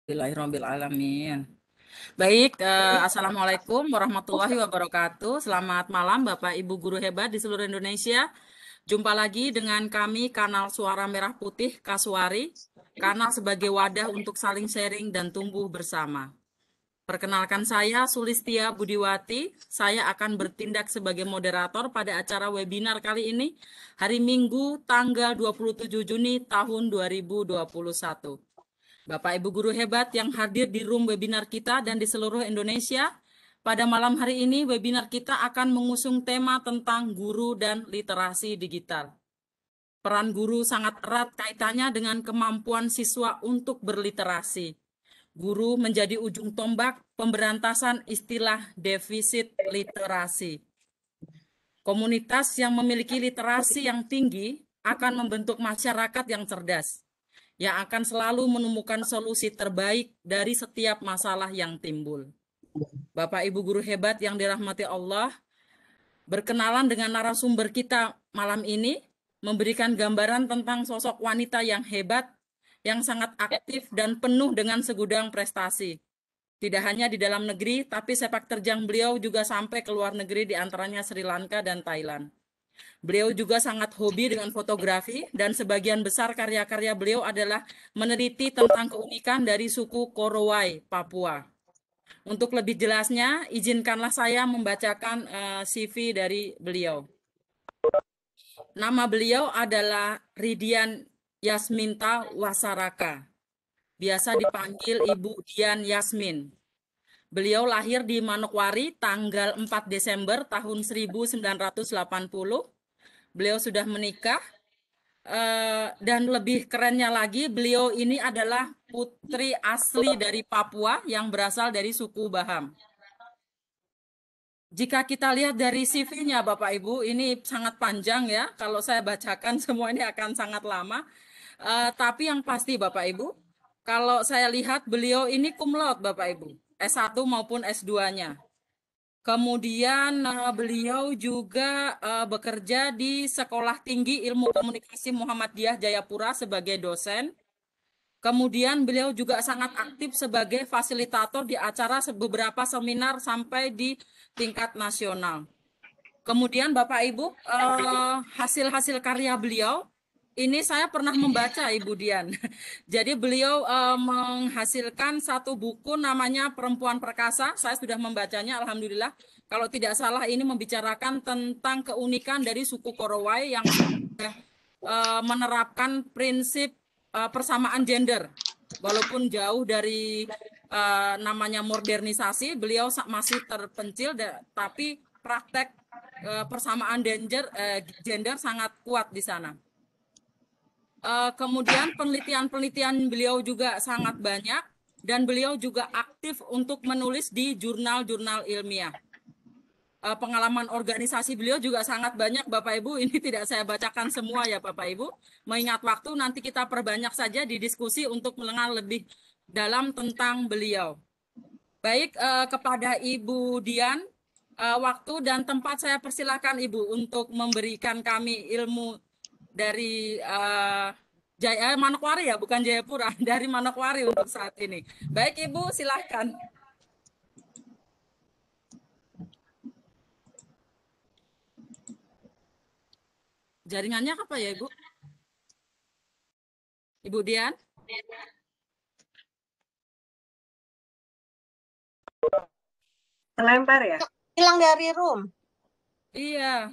Alhamdulillahirrahmanirrahim. Baik, Assalamualaikum warahmatullahi wabarakatuh. Selamat malam Bapak Ibu guru hebat di seluruh Indonesia. Jumpa lagi dengan kami kanal Suara Merah Putih Kasuari, kanal sebagai wadah untuk saling sharing dan tumbuh bersama. Perkenalkan saya Sulistia Budiwati, saya akan bertindak sebagai moderator pada acara webinar kali ini, hari Minggu tanggal 27 Juni tahun 2021. Bapak Ibu guru hebat yang hadir di room webinar kita dan di seluruh Indonesia, pada malam hari ini webinar kita akan mengusung tema tentang guru dan literasi digital. Peran guru sangat erat kaitannya dengan kemampuan siswa untuk berliterasi. Guru menjadi ujung tombak pemberantasan istilah defisit literasi. Komunitas yang memiliki literasi yang tinggi akan membentuk masyarakat yang cerdas, yang akan selalu menemukan solusi terbaik dari setiap masalah yang timbul. Bapak Ibu guru hebat yang dirahmati Allah, berkenalan dengan narasumber kita malam ini, memberikan gambaran tentang sosok wanita yang hebat, yang sangat aktif dan penuh dengan segudang prestasi. Tidak hanya di dalam negeri, tapi sepak terjang beliau juga sampai ke luar negeri, di antaranya Sri Lanka dan Thailand. Beliau juga sangat hobi dengan fotografi dan sebagian besar karya-karya beliau adalah meneliti tentang keunikan dari suku Korowai, Papua. Untuk lebih jelasnya, izinkanlah saya membacakan CV dari beliau. Nama beliau adalah Ridian Yasminta Wasaraka. Biasa dipanggil Ibu Dian Yasmin. Beliau lahir di Manokwari tanggal 4 Desember tahun 1980. Beliau sudah menikah, dan lebih kerennya lagi, beliau ini adalah putri asli dari Papua yang berasal dari suku Baham. Jika kita lihat dari CV-nya Bapak Ibu, ini sangat panjang ya. Kalau saya bacakan semua ini akan sangat lama. Tapi yang pasti Bapak Ibu, kalau saya lihat beliau ini cum laude Bapak Ibu, S1 maupun S2-nya. Kemudian beliau juga bekerja di Sekolah Tinggi Ilmu Komunikasi Muhammadiyah Jayapura sebagai dosen. Kemudian beliau juga sangat aktif sebagai fasilitator di acara beberapa seminar sampai di tingkat nasional. Kemudian Bapak Ibu, hasil-hasil karya beliau, ini saya pernah membaca Ibu Dian. Jadi beliau menghasilkan satu buku namanya Perempuan Perkasa. Saya sudah membacanya, Alhamdulillah. Kalau tidak salah ini membicarakan tentang keunikan dari suku Korowai yang sudah menerapkan prinsip persamaan gender. Walaupun jauh dari namanya modernisasi, beliau masih terpencil, tapi praktek persamaan gender sangat kuat di sana. Kemudian penelitian-penelitian beliau juga sangat banyak dan beliau juga aktif untuk menulis di jurnal-jurnal ilmiah. Pengalaman organisasi beliau juga sangat banyak Bapak Ibu. Ini tidak saya bacakan semua ya Bapak Ibu. Mengingat waktu, nanti kita perbanyak saja di diskusi untuk mengenal lebih dalam tentang beliau. Baik, kepada Ibu Dian, waktu dan tempat saya persilahkan Ibu untuk memberikan kami ilmu dari Manokwari ya, bukan Jayapura, dari Manokwari untuk saat ini. Baik Ibu, silahkan. Jaringannya apa ya Ibu? Ibu Dian? Terlempar ya? Hilang dari room. Iya.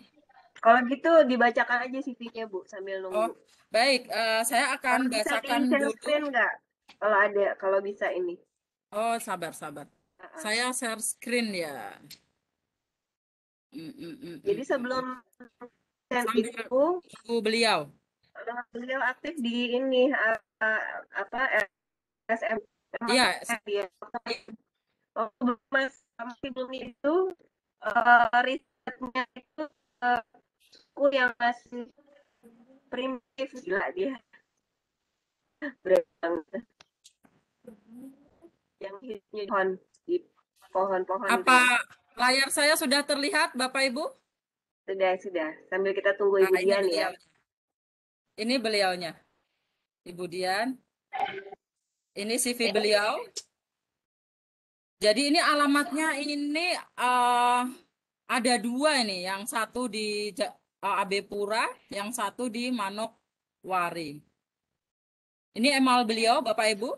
Kalau gitu dibacakan aja CV-nya Bu sambil nunggu. Oh, baik. Saya akan Kalau bisa bacakan share dulu. screen nggak? Kalau ada, kalau bisa ini. Oh, sabar. Saya share screen ya. Jadi sebelum Sambil itu, beliau. beliau aktif di ini apa SM Iya, ya. Waktu masih belum itu risetnya itu aku yang masih primitif, gila dia. Yang hidupnya di pohon-pohon itu. apa layar saya sudah terlihat, Bapak Ibu? Sudah. Sambil kita tunggu Nah, Ibu ini Dian ya. beliau. Ini beliaunya, Ibu Dian. Ini CV beliau. Jadi ini alamatnya ini eh, ada dua ini, yang satu di AB Pura, yang satu di Manokwari. Ini email beliau, Bapak Ibu.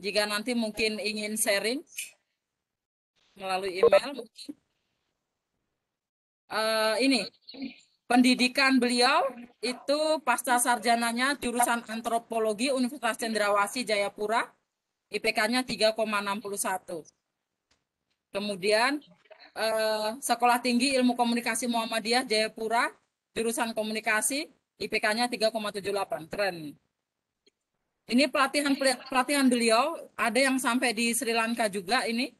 Jika nanti mungkin ingin sharing melalui email, ini pendidikan beliau itu pasca sarjananya jurusan antropologi Universitas Cendrawasih Jayapura, IPK-nya 3,61. Kemudian Sekolah Tinggi Ilmu Komunikasi Muhammadiyah Jayapura, jurusan komunikasi, IPK-nya 3,78. Keren. Ini pelatihan beliau, ada yang sampai di Sri Lanka juga ini.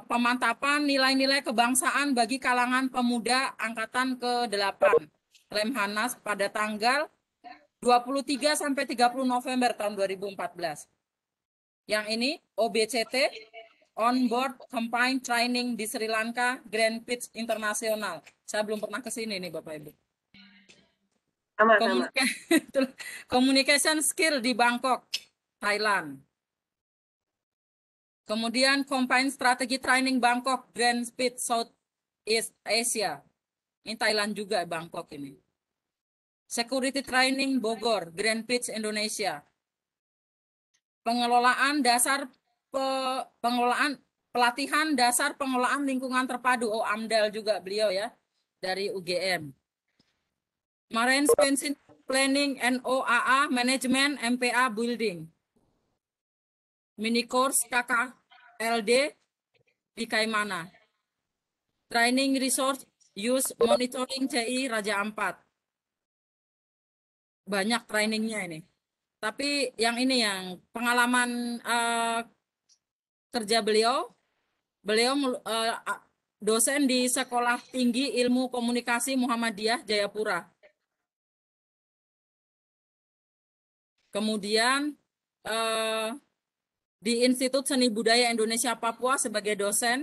Pemantapan nilai-nilai kebangsaan bagi kalangan pemuda angkatan ke-8 Lemhanas pada tanggal 23 sampai 30 November tahun 2014. Yang ini OBCT, On Board Campaign Training di Sri Lanka, Grand Pitch Internasional. Saya belum pernah ke sini nih Bapak Ibu. Sama-sama. Communication Skill di Bangkok, Thailand. Kemudian Combined Strategy Training Bangkok, Grand Speed Southeast Asia. Ini Thailand juga, Bangkok ini. Security Training Bogor, Grand Pitch Indonesia. Pengelolaan dasar pengelolaan pelatihan dasar pengelolaan lingkungan terpadu, AMDAL juga beliau ya, dari UGM. Marine Expansion Planning NOAA Management MPA Building. Mini course KKLD di Kaimana. Training Resource Use Monitoring CI Raja Ampat. Banyak trainingnya ini. Tapi yang ini yang pengalaman kerja beliau dosen di Sekolah Tinggi Ilmu Komunikasi Muhammadiyah Jayapura. Kemudian di Institut Seni Budaya Indonesia Papua sebagai dosen.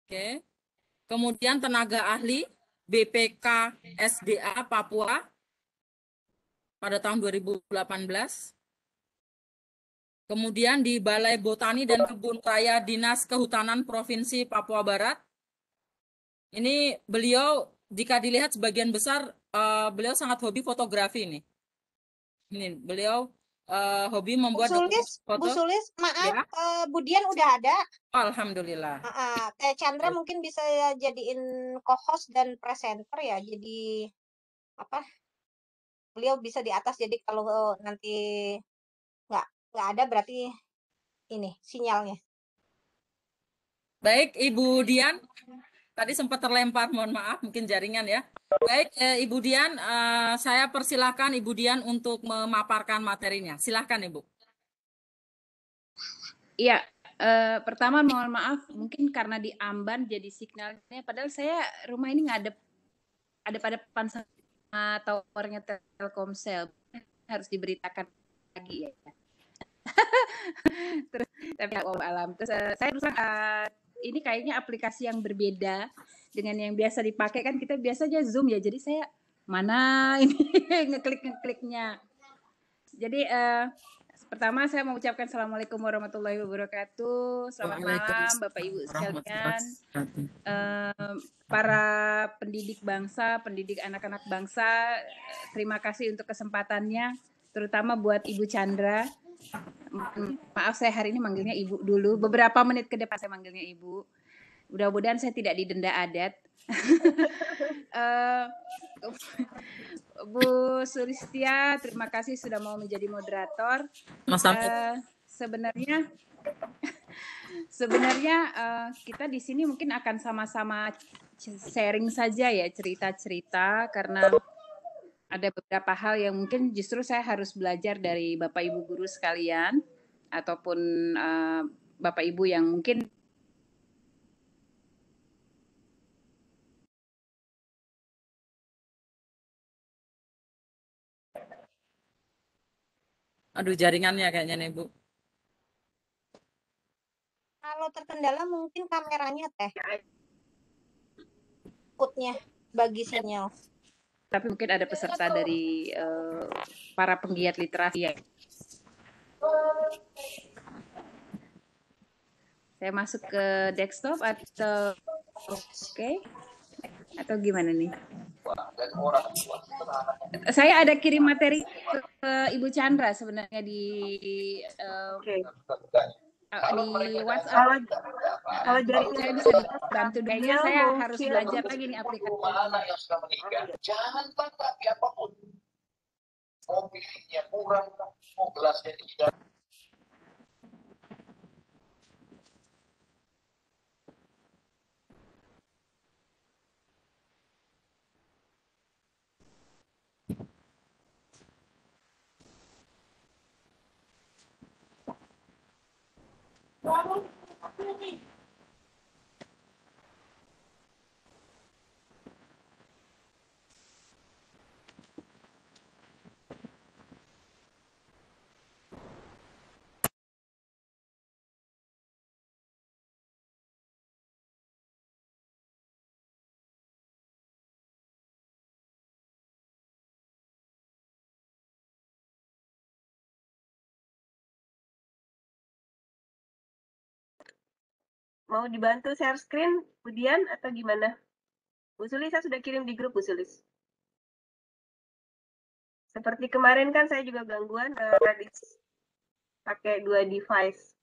Oke. Kemudian tenaga ahli BPK SDA Papua pada tahun 2018. Kemudian di Balai Botani dan Kebun Raya Dinas Kehutanan Provinsi Papua Barat. Ini beliau jika dilihat sebagian besar beliau sangat hobi fotografi ini. Ini beliau hobi membuat Bu Sulis, maaf, ya. Bu Dian udah ada. Alhamdulillah. Teh Chandra mungkin bisa jadiin co-host dan presenter ya. Jadi apa? Beliau bisa di atas. Jadi kalau nanti nggak ada berarti ini sinyalnya. Baik, Ibu Dian. Tadi sempat terlempar, mohon maaf, mungkin jaringan ya. Baik, Ibu Dian, saya persilahkan Ibu Dian untuk memaparkan materinya. Silahkan, Ibu. Iya, pertama mohon maaf, mungkin karena di Amban jadi signalnya, padahal saya rumah ini ngadep ada pada depan sama towernya Telkomsel, harus diberitakan lagi ya. Terus tapi alam. Terus saya terus ini kayaknya aplikasi yang berbeda dengan yang biasa dipakai, kan kita biasanya Zoom ya. Jadi saya mana ini ngekliknya. Jadi pertama saya mau ucapkan Assalamualaikum warahmatullahi wabarakatuh. Selamat malam Bapak Ibu sekalian. Para pendidik bangsa, pendidik anak-anak bangsa, terima kasih untuk kesempatannya, terutama buat Ibu Chandra. Maaf saya hari ini manggilnya Ibu dulu. Beberapa menit ke depan saya manggilnya Ibu. Mudah-mudahan saya tidak didenda adat. Bu Sulistia, terima kasih sudah mau menjadi moderator. Sebenarnya kita di sini mungkin akan sama-sama sharing saja ya cerita-cerita, karena ada beberapa hal yang mungkin justru saya harus belajar dari Bapak Ibu guru sekalian, ataupun Bapak Ibu yang mungkin Aduh, jaringannya kayaknya nih, Bu. Kalau terkendala mungkin kameranya Teh. Outputnya bagi sinyal. tapi mungkin ada peserta dari para penggiat literasi ya. Saya masuk ke desktop atau oke? Atau gimana nih? Saya ada kirim materi ke Ibu Chandra sebenarnya di Oke. di WhatsApp. Kalau jaringan Saya bisa bantu. Kayaknya beliau saya harus mungkin belajar lagi nih aplikasi. Jangan tanggapi apapun. Kopinya kurang, mau gelasnya tidak. mau dibantu share screen, kemudian atau gimana? Bu Sulis, saya sudah kirim di grup Bu Sulis. Seperti kemarin kan saya juga gangguan pakai 2 device.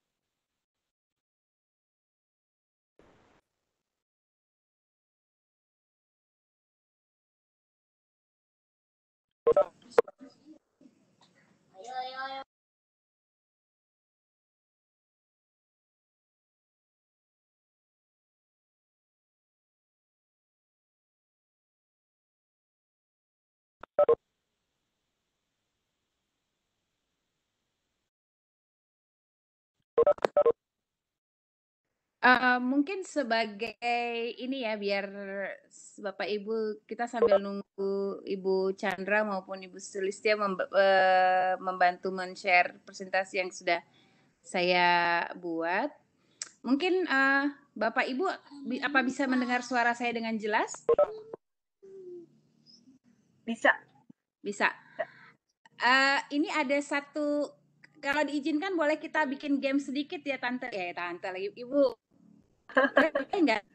Mungkin sebagai ini ya, biar Bapak Ibu kita sambil nunggu Ibu Chandra maupun Ibu Sulistia membantu men-share presentasi yang sudah saya buat. Mungkin Bapak Ibu apa bisa mendengar suara saya dengan jelas? Bisa. Bisa. Ini ada satu, kalau diizinkan boleh kita bikin game sedikit ya Tante, lagi Ibu. Boleh enggak?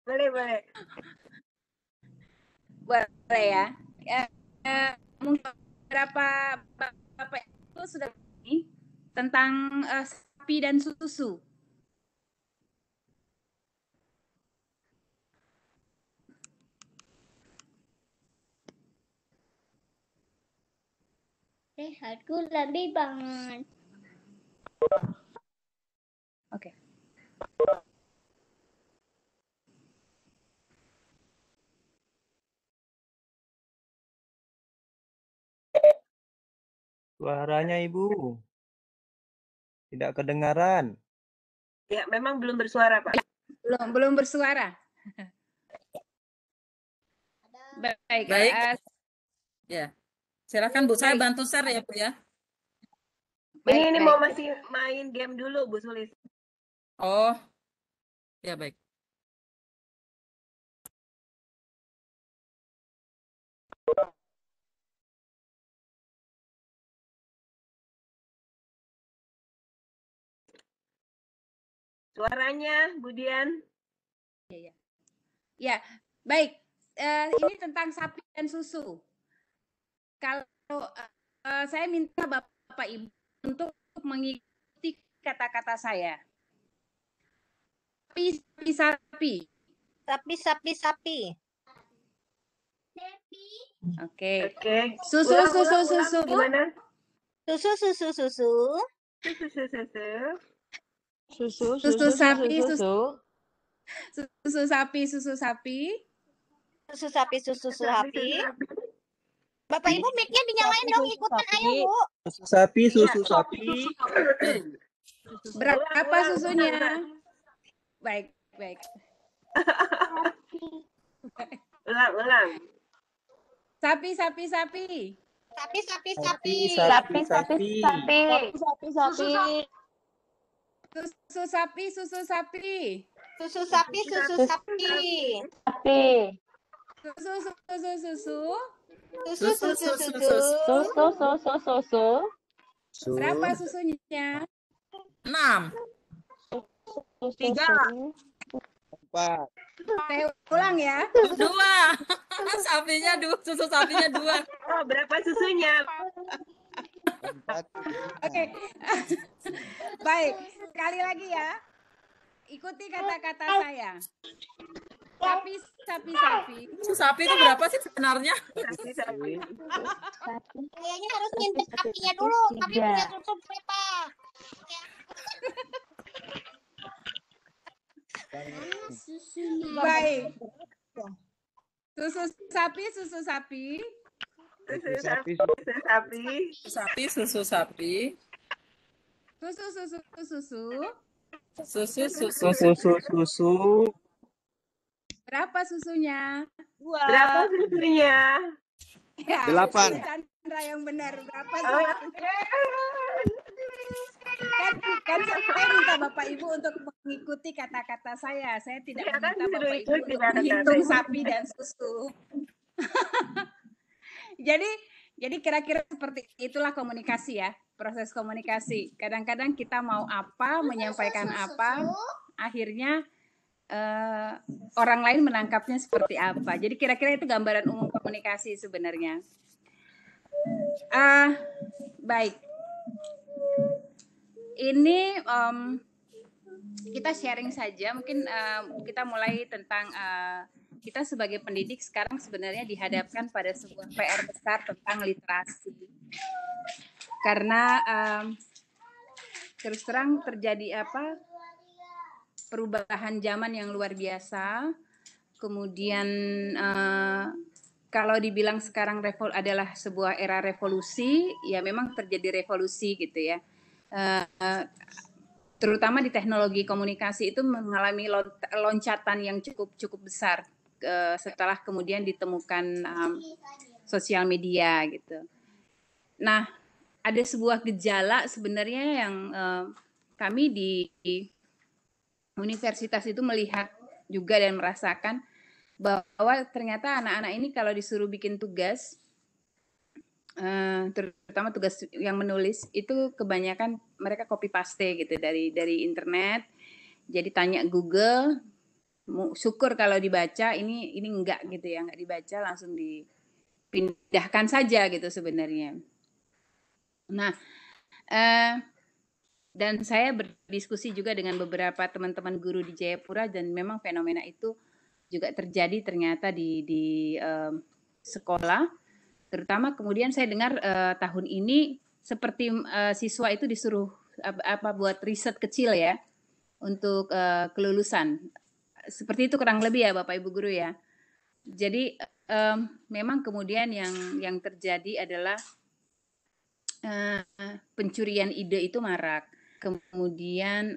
Boleh. Boleh ya. Mungkin beberapa Bapak Ibu sudah ini tentang sapi dan susu. Sehatku lebih banget. Oke. Suaranya Ibu tidak kedengaran. Ya, memang belum bersuara, Pak. Belum bersuara. Baik. Ya. Silakan Bu, saya bantu share ya Bu ya. Ini mau masih main game dulu Bu Sulis. Oh. Ya baik. Suaranya, Bu Dian. Ya, baik. Ini tentang sapi dan susu. Kalau saya minta Bapak Ibu untuk mengikuti kata-kata saya. Sapi. Oke. Susu. Gimana? Susu. Susu sapi. Bapak Ibu mic-nya dinyalain dong, ikutan ayo Bu. Susu sapi. Berapa susunya? Baik. Ulang. Sapi. Susu. Berapa susunya? 6. 3. Empat. Saya ulang ya. 2. Sapinya susu sapinya 2. Oh, berapa susunya? Empat. Oke. Baik, sekali lagi ya. Ikuti kata-kata saya. Sapi. Susu sapi itu berapa sih sebenarnya? Sapi. Kayaknya harus ngintip sapinya dulu. Sapi punya susu berapa? Baik. Susu sapi. Susu sapi. Susu sapi. Susu. Berapa susunya? Berapa susunya? Ya, 8. Chandra yang benar. Berapa Oh, susunya? Kan saya minta Bapak Ibu untuk mengikuti kata-kata saya. Saya tidak Ya, kan meminta suruh Bapak Ibu ikuti untuk kata-kata menghitung saya. sapi dan susu. Jadi kira-kira seperti itulah komunikasi ya, proses komunikasi. Kadang-kadang kita mau apa, menyampaikan apa, akhirnya orang lain menangkapnya seperti apa. Jadi kira-kira itu gambaran umum komunikasi sebenarnya. Baik. Ini kita sharing saja. Mungkin kita mulai tentang kita sebagai pendidik sekarang sebenarnya dihadapkan pada sebuah PR besar tentang literasi. Karena terus terang terjadi perubahan zaman yang luar biasa. Kemudian kalau dibilang sekarang adalah sebuah era revolusi, ya memang terjadi revolusi gitu ya. Terutama di teknologi komunikasi itu mengalami loncatan yang cukup besar setelah kemudian ditemukan sosial media gitu. Nah, ada sebuah gejala sebenarnya yang kami di universitas itu melihat juga dan merasakan bahwa ternyata anak-anak ini kalau disuruh bikin tugas, terutama tugas yang menulis, itu kebanyakan mereka copy paste gitu dari internet. Jadi tanya Google, syukur kalau dibaca, ini enggak gitu ya, enggak dibaca, langsung dipindahkan saja gitu sebenarnya. Nah, dan saya berdiskusi juga dengan beberapa teman-teman guru di Jayapura, dan memang fenomena itu juga terjadi ternyata di sekolah. Terutama kemudian saya dengar tahun ini seperti siswa itu disuruh buat riset kecil ya untuk kelulusan. Seperti itu kurang lebih ya Bapak Ibu guru ya. Jadi memang kemudian yang terjadi adalah pencurian ide itu marak. Kemudian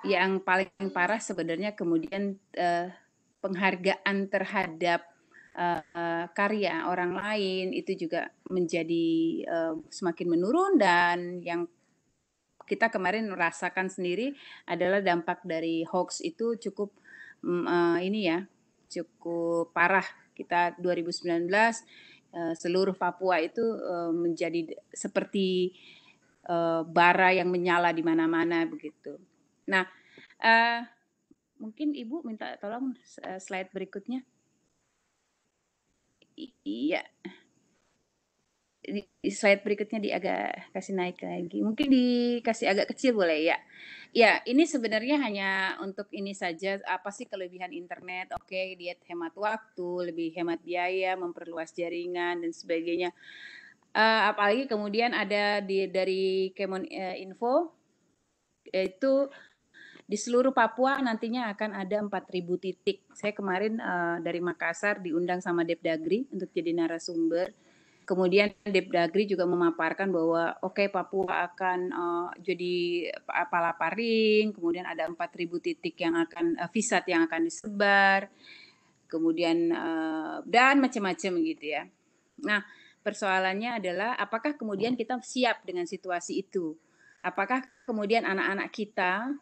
yang paling parah sebenarnya kemudian penghargaan terhadap karya orang lain itu juga menjadi semakin menurun, dan yang kita kemarin merasakan sendiri adalah dampak dari hoax itu cukup cukup parah. Kita 2019 seluruh Papua itu menjadi seperti bara yang menyala di mana-mana begitu. Nah, mungkin Ibu minta tolong slide berikutnya. Iya. Di slide berikutnya agak kasih naik lagi. Mungkin dikasih agak kecil boleh ya. Ya, ini sebenarnya hanya untuk ini saja. Apa sih kelebihan internet? Oke, dia hemat waktu, lebih hemat biaya, memperluas jaringan dan sebagainya. Apalagi kemudian ada dari Kemeninfo itu di seluruh Papua nantinya akan ada 4.000 titik. Saya kemarin dari Makassar diundang sama Depdagri untuk jadi narasumber. Kemudian Depdagri juga memaparkan bahwa Papua akan jadi palaparing, kemudian ada 4.000 titik yang akan VSAT yang akan disebar, kemudian dan macam-macam gitu ya. Nah, persoalannya adalah apakah kemudian kita siap dengan situasi itu? Apakah kemudian anak-anak kita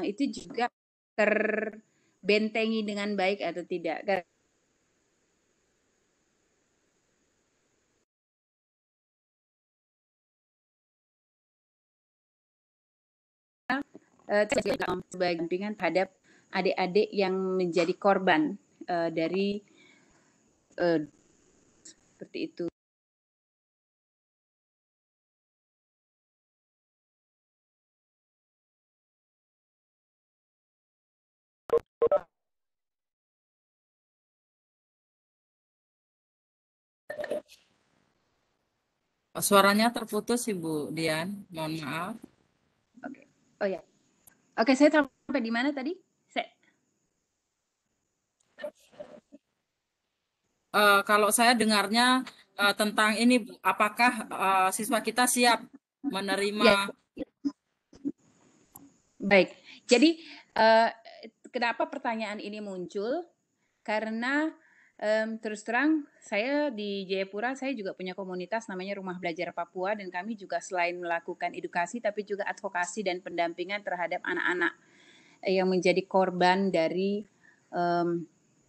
itu juga bentengi dengan baik atau tidak. Sebagai dampingan terhadap adik-adik yang menjadi korban dari seperti itu. Suaranya terputus Ibu Dian, mohon maaf. Oke. Oh ya. Oke, saya sampai di mana tadi? Kalau saya dengarnya tentang ini, Bu, apakah siswa kita siap menerima? Ya. Baik. Jadi kenapa pertanyaan ini muncul? Karena terus terang saya di Jayapura saya juga punya komunitas namanya Rumah Belajar Papua, dan kami juga selain melakukan edukasi tapi juga advokasi dan pendampingan terhadap anak-anak yang menjadi korban dari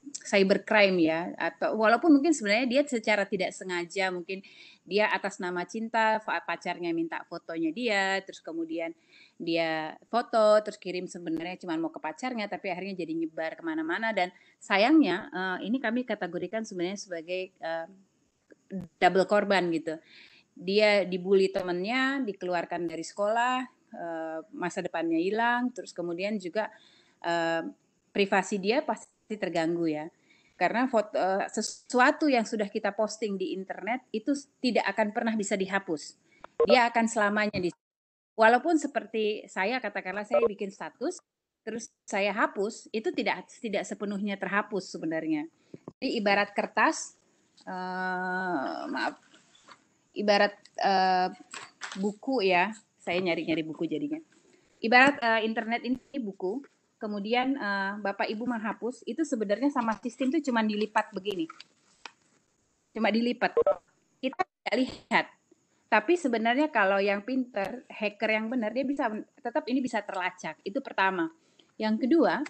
cybercrime ya, atau walaupun mungkin sebenarnya dia secara tidak sengaja, mungkin dia atas nama cinta, pacarnya minta fotonya dia, terus kemudian dia foto, terus kirim sebenarnya cuma mau ke pacarnya, tapi akhirnya jadi nyebar kemana-mana, dan sayangnya ini kami kategorikan sebenarnya sebagai double korban gitu. Dia dibully temennya, dikeluarkan dari sekolah, masa depannya hilang, terus kemudian juga privasi dia pasti terganggu ya. Karena sesuatu yang sudah kita posting di internet itu tidak akan pernah bisa dihapus. Dia akan selamanya di. Walaupun seperti saya, katakanlah saya bikin status, terus saya hapus, itu tidak sepenuhnya terhapus sebenarnya. Jadi ibarat kertas, ibarat buku ya, saya nyari-nyari buku jadinya. Ibarat internet ini buku, kemudian Bapak Ibu menghapus, itu sebenarnya sama sistem itu cuma dilipat begini. Cuma dilipat. Kita tidak lihat. Tapi sebenarnya kalau yang pinter, hacker yang benar, dia bisa tetap ini bisa terlacak. Itu pertama. Yang kedua,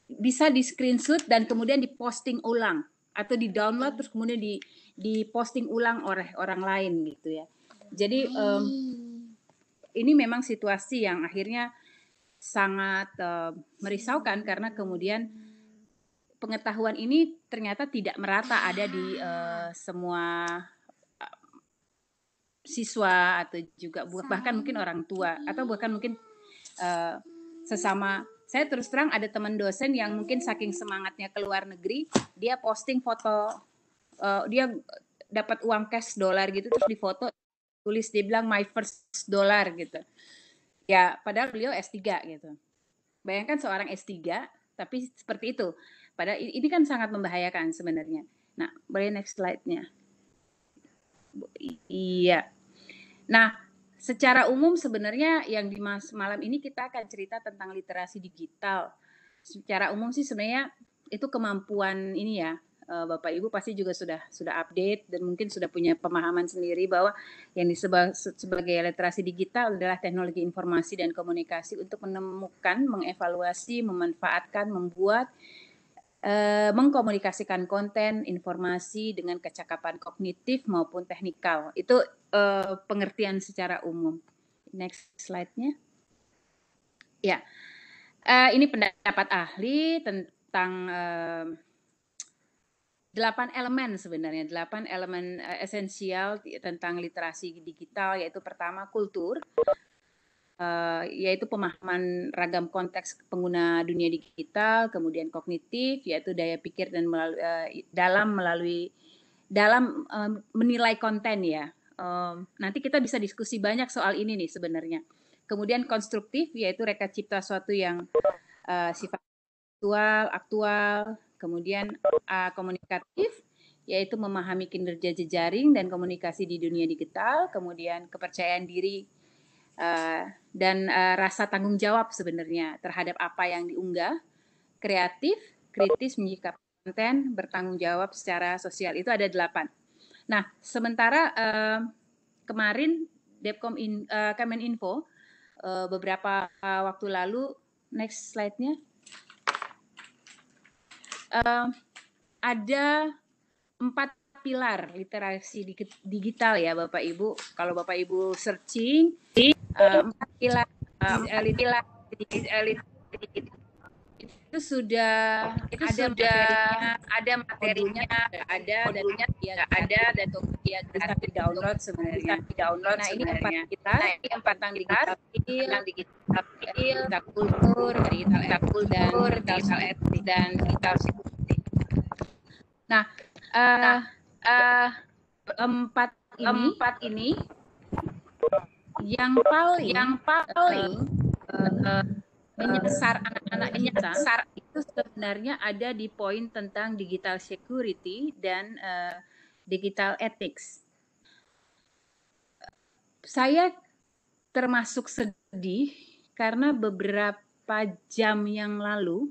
bisa di screenshot dan kemudian diposting ulang atau di download terus kemudian diposting ulang oleh orang lain gitu ya. Jadi ini memang situasi yang akhirnya sangat merisaukan karena kemudian pengetahuan ini ternyata tidak merata ada di semua siswa atau juga bahkan mungkin orang tua atau bahkan mungkin sesama. Saya terus terang ada teman dosen yang mungkin saking semangatnya ke luar negeri, dia posting foto dia dapat uang cash dolar gitu, terus difoto, tulis dia bilang my first dollar gitu. Ya, padahal beliau S3 gitu. Bayangkan seorang S3 tapi seperti itu. Padahal ini kan sangat membahayakan sebenarnya. Nah, boleh next slide-nya. Iya. Nah, secara umum sebenarnya yang di malam ini kita akan cerita tentang literasi digital. Secara umum sih sebenarnya itu kemampuan ini ya, Bapak Ibu pasti juga sudah update dan mungkin sudah punya pemahaman sendiri bahwa yang disebut sebagai literasi digital adalah teknologi informasi dan komunikasi untuk menemukan, mengevaluasi, memanfaatkan, membuat, mengkomunikasikan konten, informasi dengan kecakapan kognitif maupun teknikal. Itu pengertian secara umum. Next slide-nya. Ya, ini pendapat ahli tentang 8 elemen sebenarnya, 8 elemen esensial tentang literasi digital, yaitu pertama kultur, yaitu pemahaman ragam konteks pengguna dunia digital, kemudian kognitif, yaitu daya pikir dan dalam menilai konten ya. Nanti kita bisa diskusi banyak soal ini nih sebenarnya. Kemudian konstruktif, yaitu reka cipta suatu yang sifat aktual. Kemudian komunikatif, yaitu memahami kinerja jejaring dan komunikasi di dunia digital. Kemudian kepercayaan diri dan rasa tanggung jawab sebenarnya terhadap apa yang diunggah. Kreatif, kritis menyikapi konten, bertanggung jawab secara sosial. Itu ada 8. Nah, sementara kemarin Kemeninfo beberapa waktu lalu next slide-nya. Ada 4 pilar literasi digital ya Bapak Ibu. Kalau Bapak Ibu searching 4 pilar itu sudah ada materinya ada dan ya bisa di-download sebenarnya. Nah, ini 4 pilar tentang digital kultur, digital etik dan digital security. Nah, empat ini yang paling menyasar anak-anak kita itu sebenarnya ada di poin tentang digital security dan digital ethics. Saya termasuk sedih karena beberapa jam yang lalu,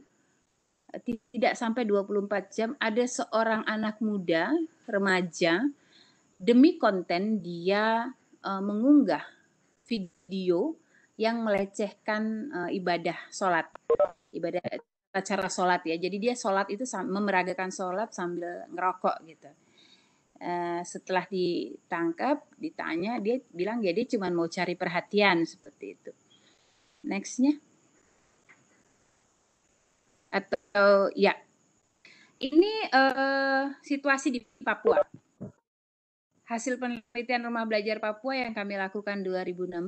tidak sampai 24 jam, ada seorang anak muda, remaja, demi konten dia mengunggah video yang melecehkan ibadah sholat, ibadah cara sholat ya. Jadi dia sholat itu memeragakan sholat sambil ngerokok gitu. Setelah ditangkap, ditanya, dia bilang ya dia cuma mau cari perhatian seperti itu. Next-nya. Atau ya, ini situasi di Papua. Hasil penelitian Rumah Belajar Papua yang kami lakukan 2015,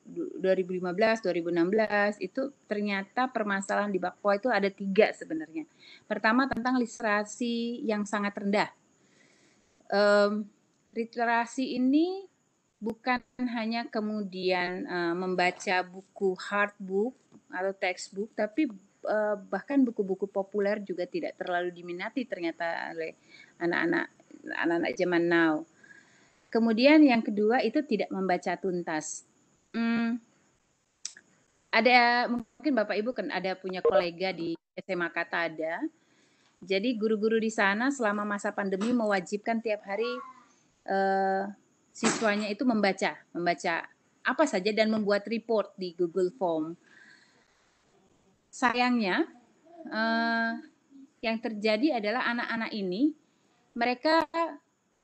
2015, itu ternyata permasalahan di Papua itu ada 3 sebenarnya. Pertama tentang literasi yang sangat rendah. Literasi ini bukan hanya kemudian membaca buku hard book atau textbook, tapi bahkan buku-buku populer juga tidak terlalu diminati ternyata oleh anak-anak zaman now. Kemudian yang kedua itu tidak membaca tuntas. Ada mungkin Bapak Ibu kan ada punya kolega di SMA Kata ada. Jadi guru-guru di sana selama masa pandemi mewajibkan tiap hari siswanya itu membaca apa saja dan membuat report di Google Form. Sayangnya yang terjadi adalah anak-anak ini mereka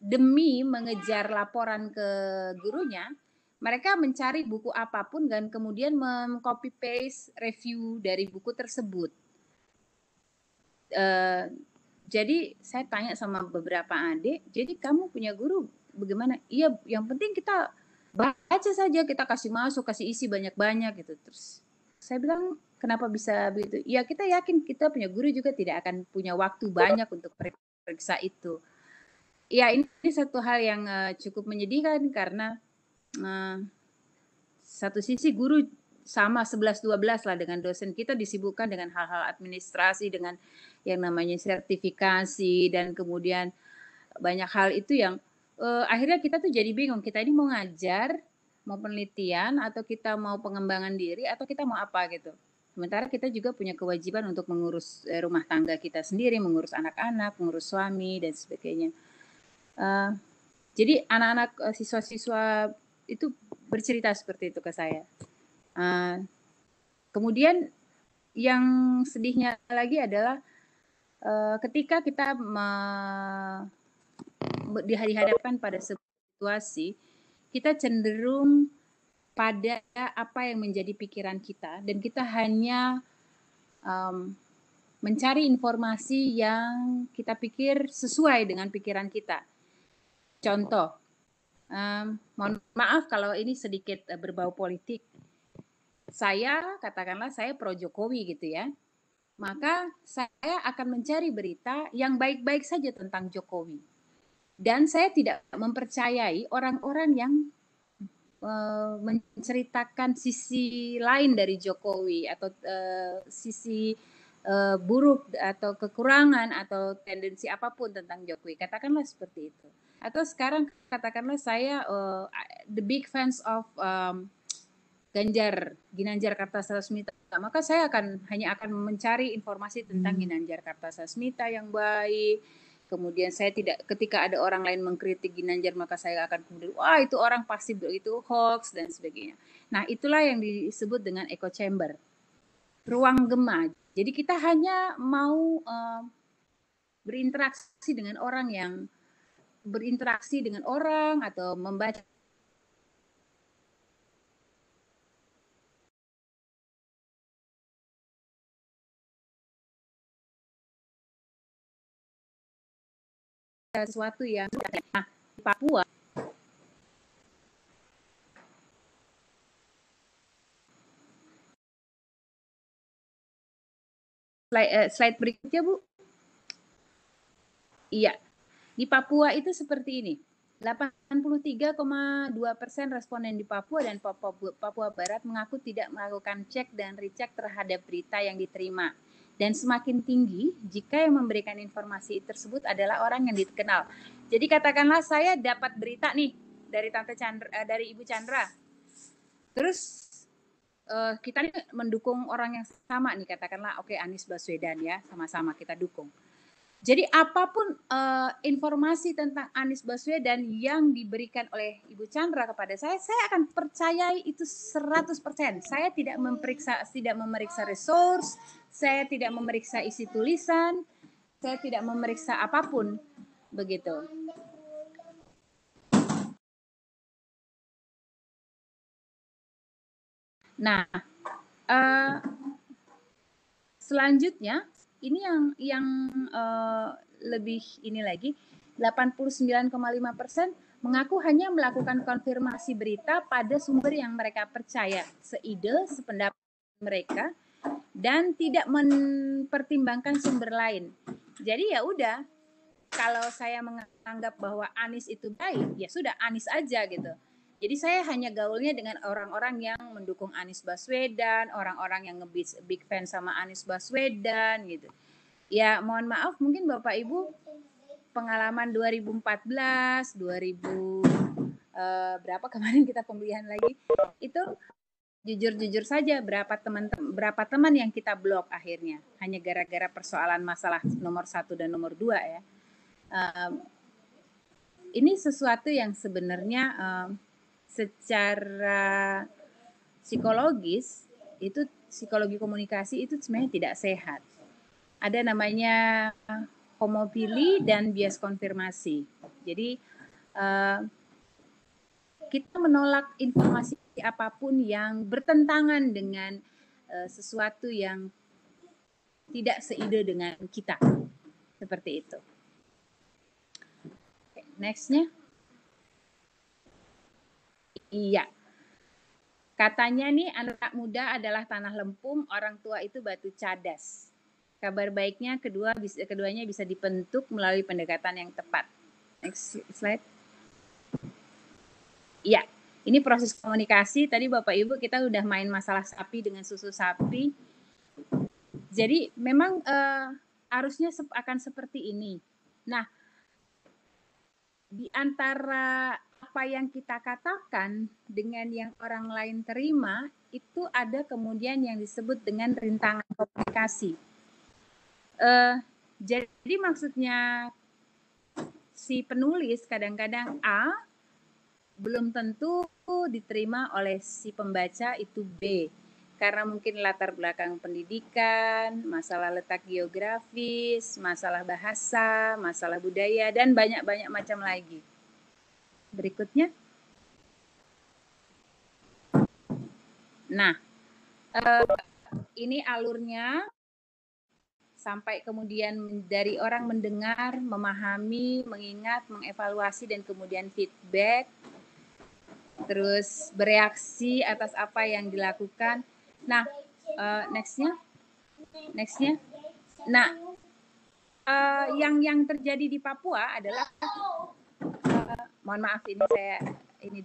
demi mengejar laporan ke gurunya, mereka mencari buku apapun dan kemudian meng-copy paste review dari buku tersebut. Jadi saya tanya sama beberapa adik, jadi kamu punya guru bagaimana? Iya, yang penting kita baca saja, kita kasih masuk, kasih isi banyak-banyak gitu. Terus saya bilang, kenapa bisa begitu? Ya kita yakin kita punya guru juga tidak akan punya waktu banyak untuk periksa itu. Ya ini satu hal yang cukup menyedihkan karena satu sisi guru sama 11-12 lah dengan dosen, kita disibukkan dengan hal-hal administrasi, dengan yang namanya sertifikasi dan kemudian banyak hal itu yang akhirnya kita tuh jadi bingung, kita ini mau ngajar, mau penelitian, atau kita mau pengembangan diri, atau kita mau apa gitu. Sementara kita juga punya kewajiban untuk mengurus rumah tangga kita sendiri, mengurus anak-anak, mengurus suami, dan sebagainya. Jadi anak-anak siswa-siswa itu bercerita seperti itu ke saya. Kemudian yang sedihnya lagi adalah ketika kita dihadapkan pada sebuah situasi, kita cenderung pada apa yang menjadi pikiran kita dan kita hanya mencari informasi yang kita pikir sesuai dengan pikiran kita. Contoh, mohon maaf kalau ini sedikit berbau politik. Katakanlah saya pro Jokowi gitu ya. Maka saya akan mencari berita yang baik-baik saja tentang Jokowi. Dan saya tidak mempercayai orang-orang yang menceritakan sisi lain dari Jokowi atau sisi buruk atau kekurangan atau tendensi apapun tentang Jokowi. Katakanlah seperti itu. Atau sekarang katakanlah saya the big fans of Ginanjar Kartasasmita. Maka saya hanya akan mencari informasi tentang Ginanjar Kartasasmita yang baik. kemudian saya tidak, ketika ada orang lain mengkritik Ginanjar maka saya akan kemudian wah itu orang pasti itu hoax dan sebagainya. Nah itulah yang disebut dengan echo chamber, ruang gema. Jadi kita hanya mau berinteraksi dengan orang atau membaca sesuatu yang di Papua. Slide berikutnya, Bu. Iya, di Papua itu seperti ini. 83,2% responden di Papua dan Papua Barat mengaku tidak melakukan cek dan recheck terhadap berita yang diterima. Dan semakin tinggi jika yang memberikan informasi tersebut adalah orang yang dikenal. Jadi katakanlah saya dapat berita nih dari dari Ibu Chandra. Terus kita nih mendukung orang yang sama nih, katakanlah oke, Anies Baswedan ya, sama-sama kita dukung. Jadi apapun informasi tentang Anies Baswedan yang diberikan oleh Ibu Chandra kepada saya akan percayai itu 100%. Saya tidak memeriksa resource, saya tidak memeriksa isi tulisan, saya tidak memeriksa apapun, begitu. Nah, selanjutnya ini yang lebih ini lagi, 89,5% mengaku hanya melakukan konfirmasi berita pada sumber yang mereka percaya, seide, sependapat mereka, dan tidak mempertimbangkan sumber lain. Jadi ya udah, kalau saya menganggap bahwa Anies itu baik, ya sudah Anies aja gitu. Jadi saya hanya gaulnya dengan orang-orang yang mendukung Anies Baswedan, orang-orang yang big fan sama Anies Baswedan gitu. Ya mohon maaf mungkin Bapak Ibu pengalaman 2014, berapa kemarin kita pemilihan lagi, itu jujur saja berapa teman yang kita blok akhirnya hanya gara-gara persoalan masalah nomor 1 dan nomor 2 ya. Ini sesuatu yang sebenarnya secara psikologis itu, psikologi komunikasi itu sebenarnya tidak sehat. Ada namanya homofili dan bias konfirmasi. Jadi kita menolak informasi apapun yang bertentangan dengan sesuatu yang tidak seide dengan kita. Seperti itu. Next-nya. Iya. Katanya nih anak muda adalah tanah lempung, orang tua itu batu cadas. Kabar baiknya keduanya bisa dibentuk melalui pendekatan yang tepat. Next slide. Iya, ini proses komunikasi. Tadi Bapak Ibu kita udah main masalah sapi dengan susu sapi. Jadi memang harusnya akan seperti ini. Nah, di antara apa yang kita katakan dengan yang orang lain terima, itu ada kemudian yang disebut dengan rintangan komunikasi. Jadi maksudnya si penulis kadang-kadang A belum tentu diterima oleh si pembaca itu B. Karena mungkin latar belakang pendidikan, masalah letak geografis, masalah bahasa, masalah budaya, dan banyak-banyak macam lagi. Berikutnya. Nah, ini alurnya sampai kemudian dari orang mendengar, memahami, mengingat, mengevaluasi, dan kemudian feedback, terus bereaksi atas apa yang dilakukan. Nah, next-nya. Nah, yang terjadi di Papua adalah, mohon maaf ini saya ini.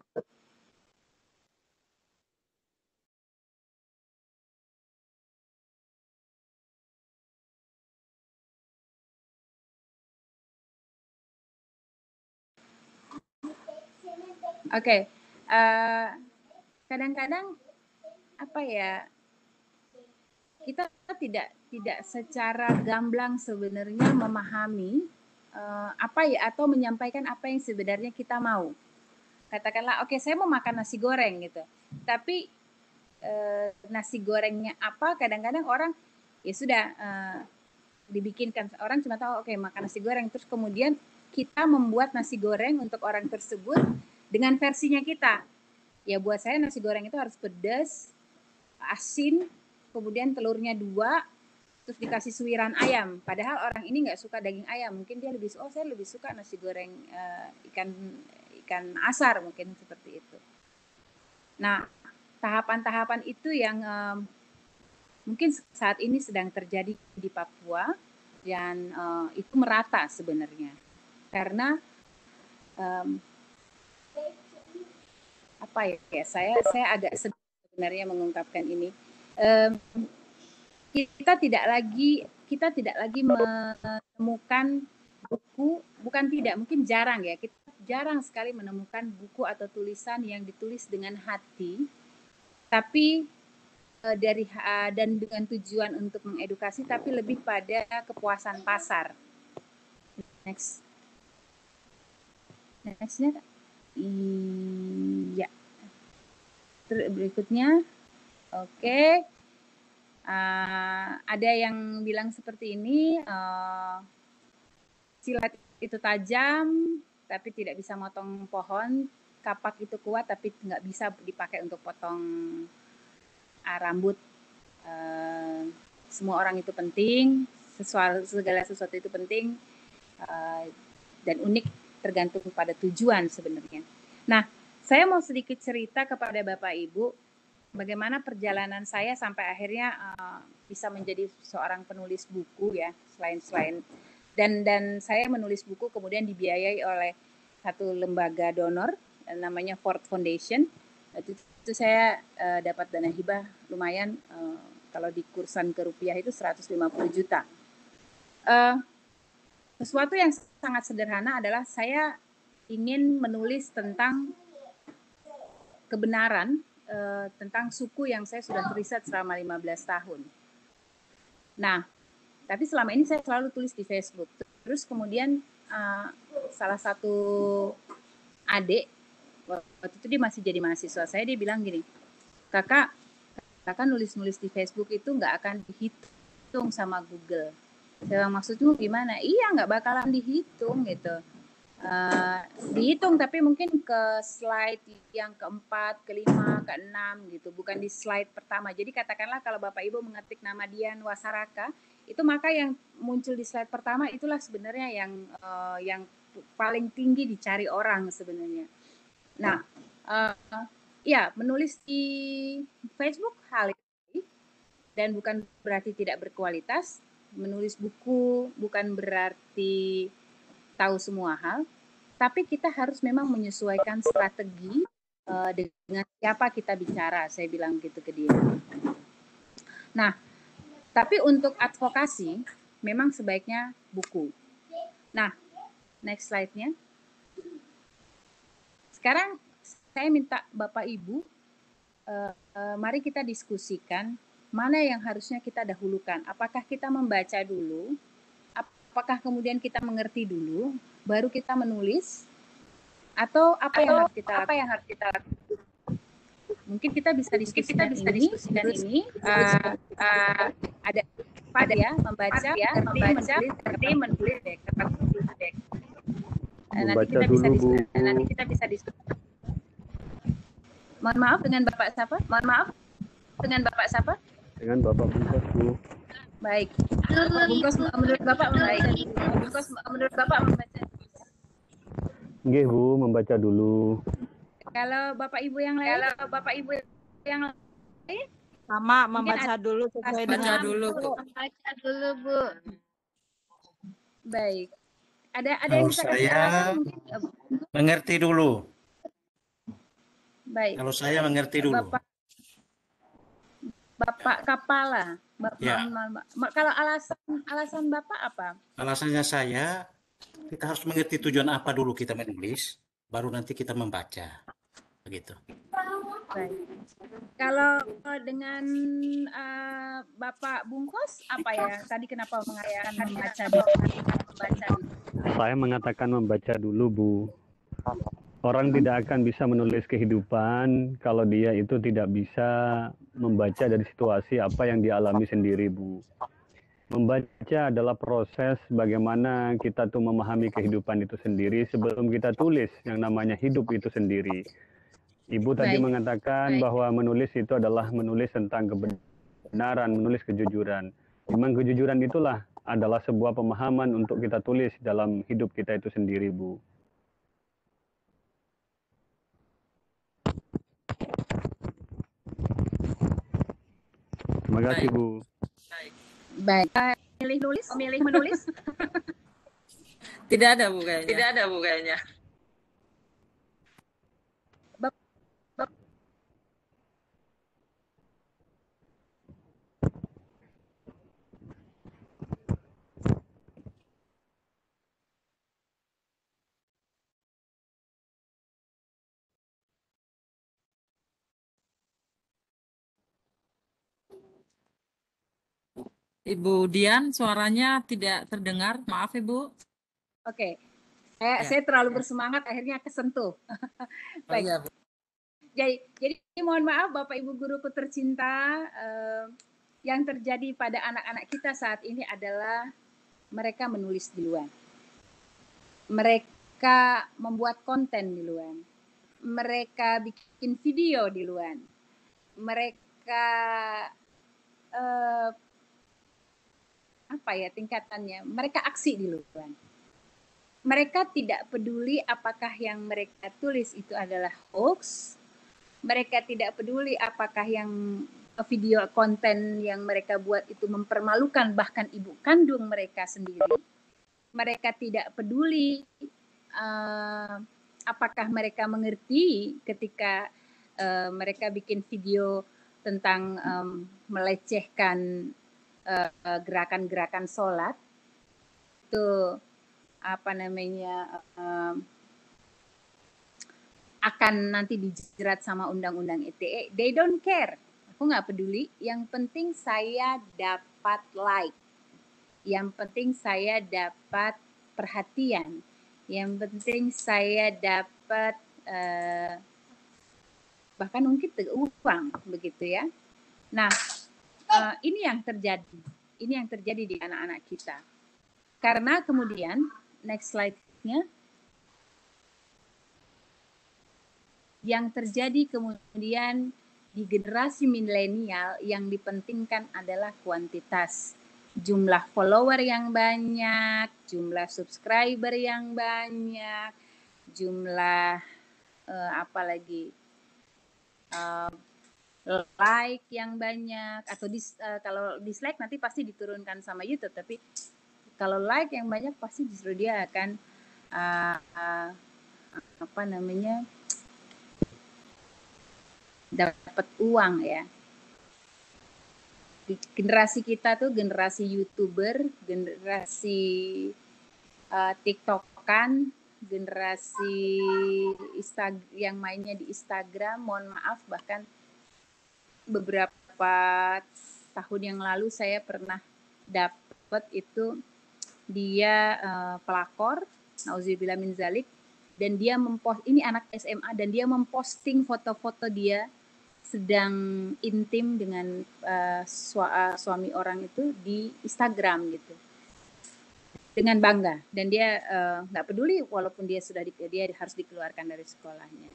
Oke, kadang-kadang apa ya, kita tidak secara gamblang sebenarnya memahami apa ya, atau menyampaikan apa yang sebenarnya kita mau. Katakanlah, oke, saya mau makan nasi goreng gitu. Tapi nasi gorengnya apa? Kadang-kadang orang ya sudah dibikinkan, orang cuma tahu oke makan nasi goreng, terus kemudian kita membuat nasi goreng untuk orang tersebut dengan versinya kita. Ya buat saya nasi goreng itu harus pedas, asin, kemudian telurnya 2, terus dikasih suiran ayam. Padahal orang ini nggak suka daging ayam, mungkin dia lebih saya lebih suka nasi goreng ikan asar, mungkin seperti itu. Nah, tahapan-tahapan itu yang mungkin saat ini sedang terjadi di Papua, dan itu merata sebenarnya. Karena apa ya, saya agak sedih sebenarnya mengungkapkan ini. Kita tidak lagi menemukan buku, mungkin jarang ya, kita jarang sekali menemukan buku atau tulisan yang ditulis dengan hati, tapi dan dengan tujuan untuk mengedukasi, tapi lebih pada kepuasan pasar. Nextnya, iya. Berikutnya, oke. Ada yang bilang seperti ini, silat itu tajam, tapi tidak bisa motong pohon. Kapak itu kuat, tapi nggak bisa dipakai untuk potong rambut. Semua orang itu penting, segala sesuatu itu penting, dan unik, tergantung pada tujuan sebenarnya. Nah, saya mau sedikit cerita kepada Bapak Ibu bagaimana perjalanan saya sampai akhirnya bisa menjadi seorang penulis buku ya, selain dan saya menulis buku kemudian dibiayai oleh satu lembaga donor namanya Ford Foundation. Itu saya dapat dana hibah lumayan, kalau di kursan ke rupiah itu 150 juta. Sesuatu yang sangat sederhana adalah saya ingin menulis tentang kebenaran, tentang suku yang saya sudah riset selama 15 tahun. Nah, tapi selama ini saya selalu tulis di Facebook. Terus kemudian salah satu adik, waktu itu dia masih jadi mahasiswa saya, dia bilang gini, kakak nulis-nulis di Facebook itu nggak akan dihitung sama Google. Saya bilang, maksudnya gimana? Iya, nggak bakalan dihitung gitu. Dihitung tapi mungkin ke slide yang keempat, kelima, keenam gitu, bukan di slide pertama. Jadi katakanlah kalau Bapak Ibu mengetik nama Dian Wasaraka, itu maka yang muncul di slide pertama itulah sebenarnya yang paling tinggi dicari orang sebenarnya. Nah, ya menulis di Facebook hal ini, dan bukan berarti tidak berkualitas. Menulis buku bukan berarti tahu semua hal, tapi kita harus memang menyesuaikan strategi dengan siapa kita bicara, saya bilang gitu ke dia. Nah, tapi untuk advokasi memang sebaiknya buku. Nah, next slide-nya. Sekarang saya minta Bapak Ibu, mari kita diskusikan mana yang harusnya kita dahulukan. Apakah kita membaca dulu, apakah kemudian kita mengerti dulu, baru kita menulis, atau apa yang harus kita lakukan? Mungkin kita bisa diskusikan ini. Ada pada ya membaca, menulis. Nanti kita bisa diskusi. Mohon maaf, dengan Bapak siapa? Dengan Bapak Bungkos, Bu. Baik. Bungkos, menurut Bapak membaca. Nggih, Bu, membaca dulu. Kalau Bapak Ibu yang lain? Sama, membaca dulu sesuai dengan Baca dulu, Bu. Baik. Ada Kalau yang bisa saya mengerti dulu. Baik. Kalau saya mengerti dulu. Bapak Kapala. Ya. Kalau alasan Bapak apa? Alasannya saya, kita harus mengerti tujuan apa dulu kita menulis, baru nanti kita membaca. Begitu. Baik. Kalau dengan Bapak Bungkos apa ya? Tadi kenapa mengatakan membaca dulu? Saya mengatakan membaca dulu, Bu. Orang tidak akan bisa menulis kehidupan kalau dia itu tidak bisa membaca dari situasi apa yang dialami sendiri, Bu. Membaca adalah proses bagaimana kita tuh memahami kehidupan itu sendiri sebelum kita tulis yang namanya hidup itu sendiri. Ibu tadi Baik. mengatakan bahwa menulis itu adalah menulis tentang kebenaran, menulis kejujuran. Memang kejujuran itulah adalah sebuah pemahaman untuk kita tulis dalam hidup kita itu sendiri, Bu. Terima kasih, Baik. Bu. Baik. Memilih menulis? Tidak ada, Bu, kayaknya. Ibu Dian, suaranya tidak terdengar. Maaf, Ibu. Oke. Ya. Saya terlalu bersemangat akhirnya kesentuh. Oh Baik. iya, Bu. Jadi mohon maaf Bapak Ibu guruku tercinta, yang terjadi pada anak-anak kita saat ini adalah mereka menulis duluan. Mereka membuat konten duluan. Mereka bikin video duluan. Mereka apa ya tingkatannya? Mereka aksi duluan. Mereka tidak peduli apakah yang mereka tulis itu adalah hoax. Mereka tidak peduli apakah yang video konten yang mereka buat itu mempermalukan bahkan ibu kandung mereka sendiri. Mereka tidak peduli apakah mereka mengerti ketika mereka bikin video tentang melecehkan gerakan-gerakan sholat. Itu apa namanya akan nanti dijerat sama undang-undang ITE. They don't care. Aku nggak peduli. Yang penting saya dapat like. Yang penting saya dapat perhatian. Yang penting saya dapat bahkan mungkin uang begitu ya. Nah, ini yang terjadi. Ini yang terjadi di anak-anak kita. Karena kemudian next slide-nya. Yang terjadi kemudian di generasi milenial yang dipentingkan adalah kuantitas. Jumlah follower yang banyak, jumlah subscriber yang banyak, jumlah like yang banyak, atau kalau dislike nanti pasti diturunkan sama YouTube, tapi kalau like yang banyak pasti justru dia akan dapat uang ya. Generasi kita tuh generasi YouTuber, generasi TikTokan, generasi yang mainnya di Instagram. Mohon maaf, bahkan beberapa tahun yang lalu saya pernah dapat itu dia pelakor, nauzubillah min zalik, dan dia ini anak SMA dan dia memposting foto-foto dia sedang intim dengan suami orang itu di Instagram gitu dengan bangga, dan dia nggak peduli walaupun dia harus dikeluarkan dari sekolahnya.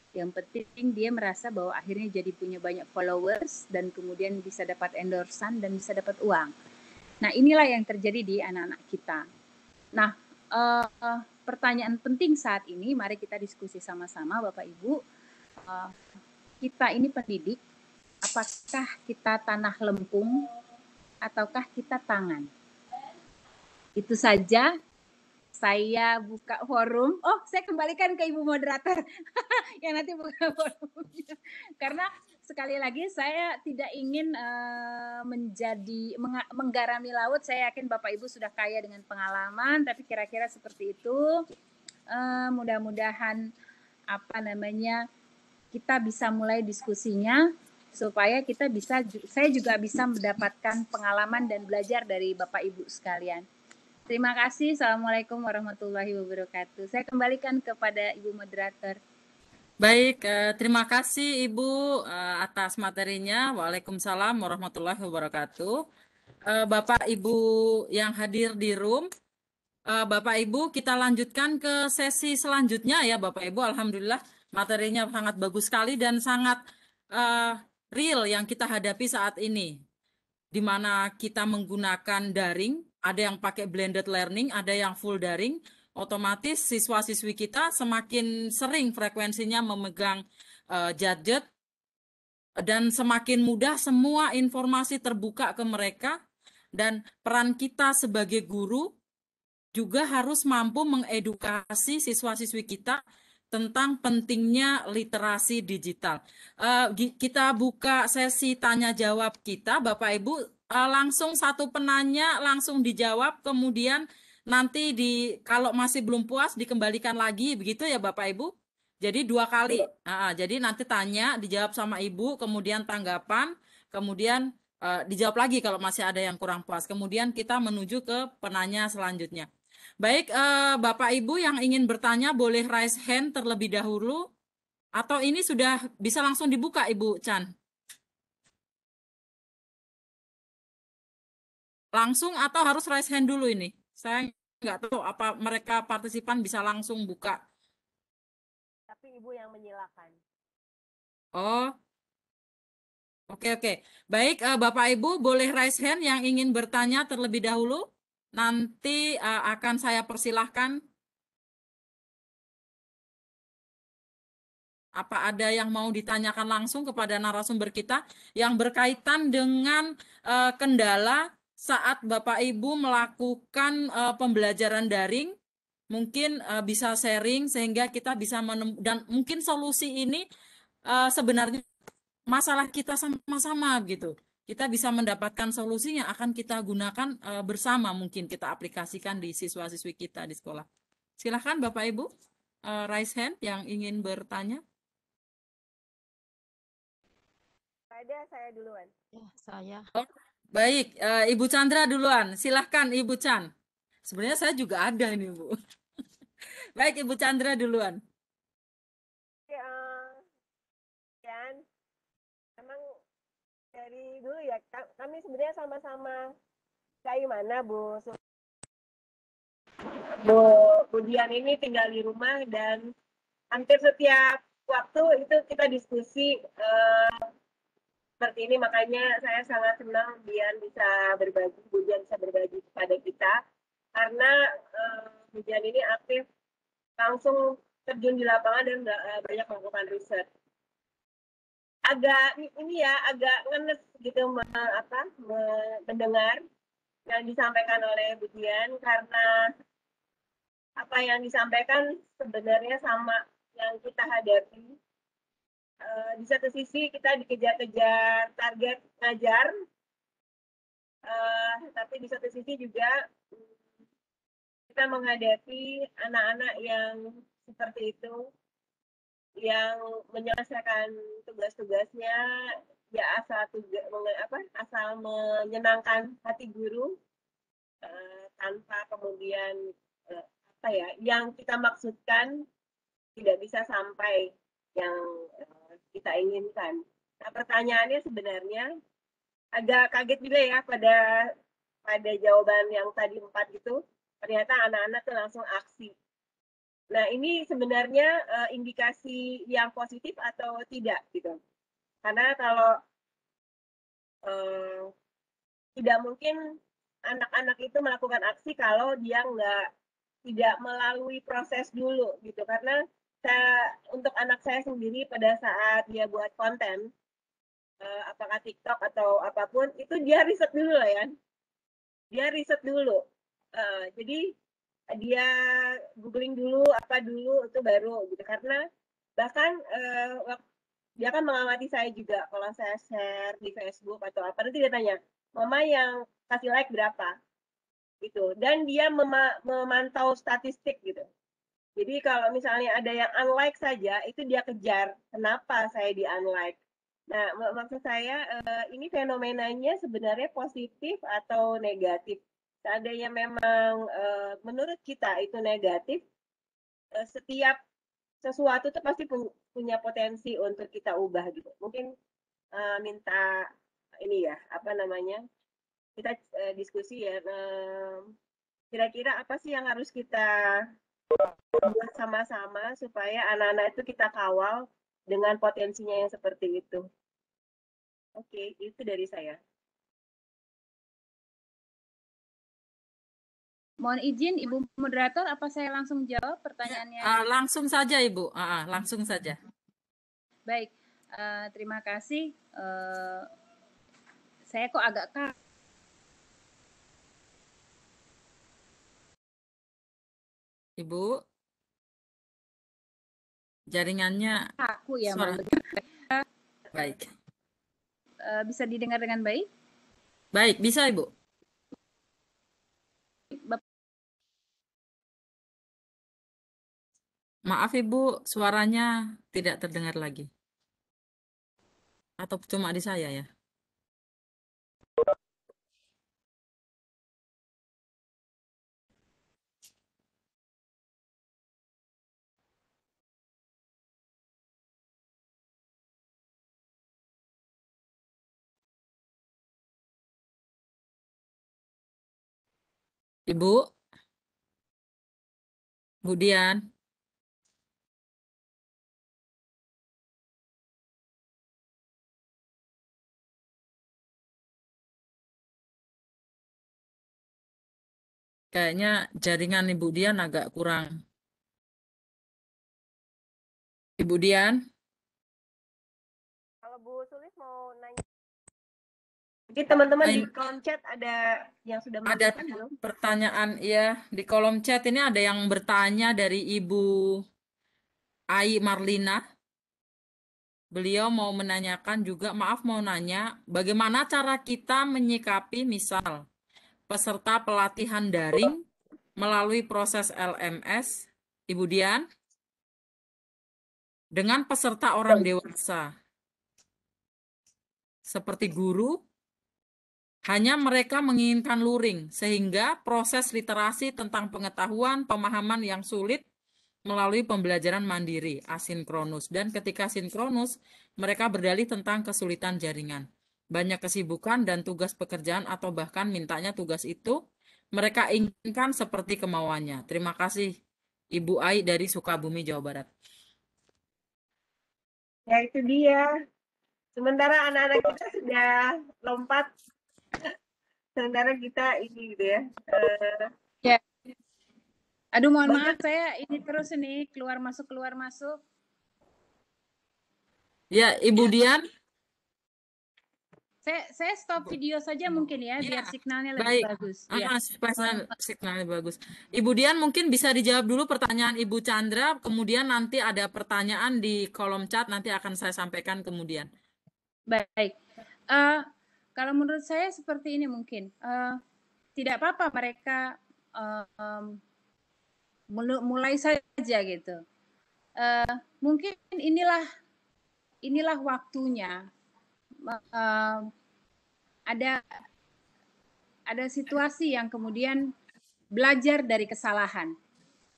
Yang penting dia merasa bahwa akhirnya jadi punya banyak followers dan kemudian bisa dapat endorsan dan bisa dapat uang. Nah, inilah yang terjadi di anak-anak kita. Nah, pertanyaan penting saat ini, mari kita diskusi sama-sama Bapak Ibu. Kita ini pendidik, apakah kita tanah lempung ataukah kita tangan? Itu saja. Saya buka forum. Oh, saya kembalikan ke Ibu moderator yang nanti buka forumnya. Karena sekali lagi saya tidak ingin menggarami laut. Saya yakin Bapak Ibu sudah kaya dengan pengalaman, tapi kira-kira seperti itu. Mudah-mudahan kita bisa mulai diskusinya supaya saya juga bisa mendapatkan pengalaman dan belajar dari Bapak Ibu sekalian. Terima kasih. Assalamualaikum warahmatullahi wabarakatuh. Saya kembalikan kepada Ibu moderator. Baik, terima kasih Ibu atas materinya. Waalaikumsalam warahmatullahi wabarakatuh. Bapak Ibu yang hadir di room, Bapak Ibu kita lanjutkan ke sesi selanjutnya ya Bapak Ibu. Alhamdulillah materinya sangat bagus sekali dan sangat real yang kita hadapi saat ini. Di mana kita menggunakan daring, ada yang pakai blended learning, ada yang full daring, otomatis siswa-siswi kita semakin sering frekuensinya memegang gadget dan semakin mudah semua informasi terbuka ke mereka, dan peran kita sebagai guru juga harus mampu mengedukasi siswa-siswi kita tentang pentingnya literasi digital. Kita buka sesi tanya jawab kita, Bapak Ibu. Langsung satu penanya langsung dijawab, kemudian nanti kalau masih belum puas dikembalikan lagi, begitu ya Bapak Ibu. Jadi 2 kali. Jadi nanti tanya, dijawab sama Ibu, kemudian tanggapan, kemudian dijawab lagi kalau masih ada yang kurang puas. Kemudian kita menuju ke penanya selanjutnya. Baik, Bapak Ibu yang ingin bertanya boleh raise hand terlebih dahulu, atau ini sudah bisa langsung dibuka Ibu Chan? Langsung atau harus raise hand dulu ini? Saya nggak tahu apa mereka partisipan bisa langsung buka. Tapi Ibu yang menyilakan. Oh, oke. Baik, Bapak Ibu boleh raise hand yang ingin bertanya terlebih dahulu. Nanti akan saya persilahkan. Apa ada yang mau ditanyakan langsung kepada narasumber kita yang berkaitan dengan kendala saat Bapak Ibu melakukan pembelajaran daring? Mungkin bisa sharing sehingga kita bisa menemukan, dan mungkin solusi ini sebenarnya masalah kita sama-sama gitu. Kita bisa mendapatkan solusi yang akan kita gunakan bersama, mungkin kita aplikasikan di siswa-siswi kita di sekolah. Silahkan Bapak Ibu raise hand yang ingin bertanya. Ada, saya duluan. Ya, saya. Oh, baik, Ibu Chandra duluan. Silahkan Ibu Chan. Sebenarnya saya juga ada ini Bu. Baik, Ibu Chandra duluan. Dan emang dari dulu ya, kami sebenarnya sama-sama kayak mana Bu Dian ini tinggal di rumah, dan hampir setiap waktu itu kita diskusi seperti ini. Makanya saya sangat senang Bu Dian bisa berbagi kepada kita, karena Bu Dian ini aktif langsung terjun di lapangan dan banyak melakukan riset. Agak ngenes gitu mendengar yang disampaikan oleh Bu Dian, karena apa yang disampaikan sebenarnya sama yang kita hadapi. Di satu sisi kita dikejar-kejar target ngajar, tapi di satu sisi juga kita menghadapi anak-anak yang seperti itu, yang menyelesaikan tugas-tugasnya ya asal menyenangkan hati guru, tanpa kemudian yang kita maksudkan tidak bisa sampai yang kita inginkan. Nah, pertanyaannya sebenarnya agak kaget juga ya pada jawaban yang tadi 4 itu, ternyata anak-anak tuh langsung aksi. Nah, ini sebenarnya indikasi yang positif atau tidak gitu. Karena kalau tidak mungkin anak-anak itu melakukan aksi kalau dia tidak melalui proses dulu gitu. Karena untuk anak saya sendiri pada saat dia buat konten, apakah TikTok atau apapun, itu dia riset dulu lah ya. Dia riset dulu. Jadi dia googling dulu apa dulu itu baru gitu. Karena bahkan dia kan mengamati saya juga kalau saya share di Facebook atau apa, nanti dia tanya, "Mama yang kasih like berapa?" gitu. Dan dia memantau statistik gitu. Jadi kalau misalnya ada yang unlike saja, itu dia kejar. Kenapa saya di unlike? Nah, maksud saya ini fenomenanya sebenarnya positif atau negatif. Seandainya memang menurut kita itu negatif, setiap sesuatu tuh pasti punya potensi untuk kita ubah gitu. Mungkin minta ini ya, apa namanya, kita diskusi ya, kira-kira apa sih yang harus kita buat sama-sama supaya anak-anak itu kita kawal dengan potensinya yang seperti itu. Oke, itu dari saya. Mohon izin Ibu moderator, apa saya langsung jawab pertanyaannya? Langsung saja Ibu, langsung saja. Baik, terima kasih. Saya kok agak Ibu, jaringannya kaku ya, suara. Baik. Bisa didengar dengan baik? Baik, bisa Ibu. Maaf Ibu, suaranya tidak terdengar lagi. Atau cuma di saya ya? Ibu, Bu Dian. Kayaknya jaringan Ibu Dian agak kurang. Ibu Dian, Kalau Bu Sulis mau nanya. Mungkin teman-teman di Lain- kolom chat ada yang sudah ada menanyakan belum? pertanyaan ya di kolom chat ini ada yang bertanya dari Ibu Ai Marlina. Beliau mau menanyakan juga, maaf mau nanya, bagaimana cara kita menyikapi misal peserta pelatihan daring melalui proses LMS, Ibu Dian, dengan peserta orang dewasa, seperti guru, hanya mereka menginginkan luring, sehingga proses literasi tentang pengetahuan, pemahaman yang sulit melalui pembelajaran mandiri, asinkronus. Dan ketika sinkronus, mereka berdalih tentang kesulitan jaringan. Banyak kesibukan dan tugas pekerjaan atau bahkan mintanya tugas itu mereka inginkan seperti kemauannya. Terima kasih Ibu Ai dari Sukabumi, Jawa Barat. Ya itu dia. Sementara anak-anak kita sudah lompat, sementara kita ini gitu ya. Ya. Aduh, mohon maaf, saya ini terus ini keluar masuk. Ya, Ibu Dian. Saya stop video saja mungkin ya, biar signalnya lebih Baik. bagus. Signalnya bagus. Ibu Dian mungkin bisa dijawab dulu pertanyaan Ibu Chandra, kemudian nanti ada pertanyaan di kolom chat, nanti akan saya sampaikan kemudian. Baik. Kalau menurut saya seperti ini mungkin. Tidak apa-apa mereka mulai saja gitu. Mungkin inilah waktunya. Ada situasi yang kemudian belajar dari kesalahan.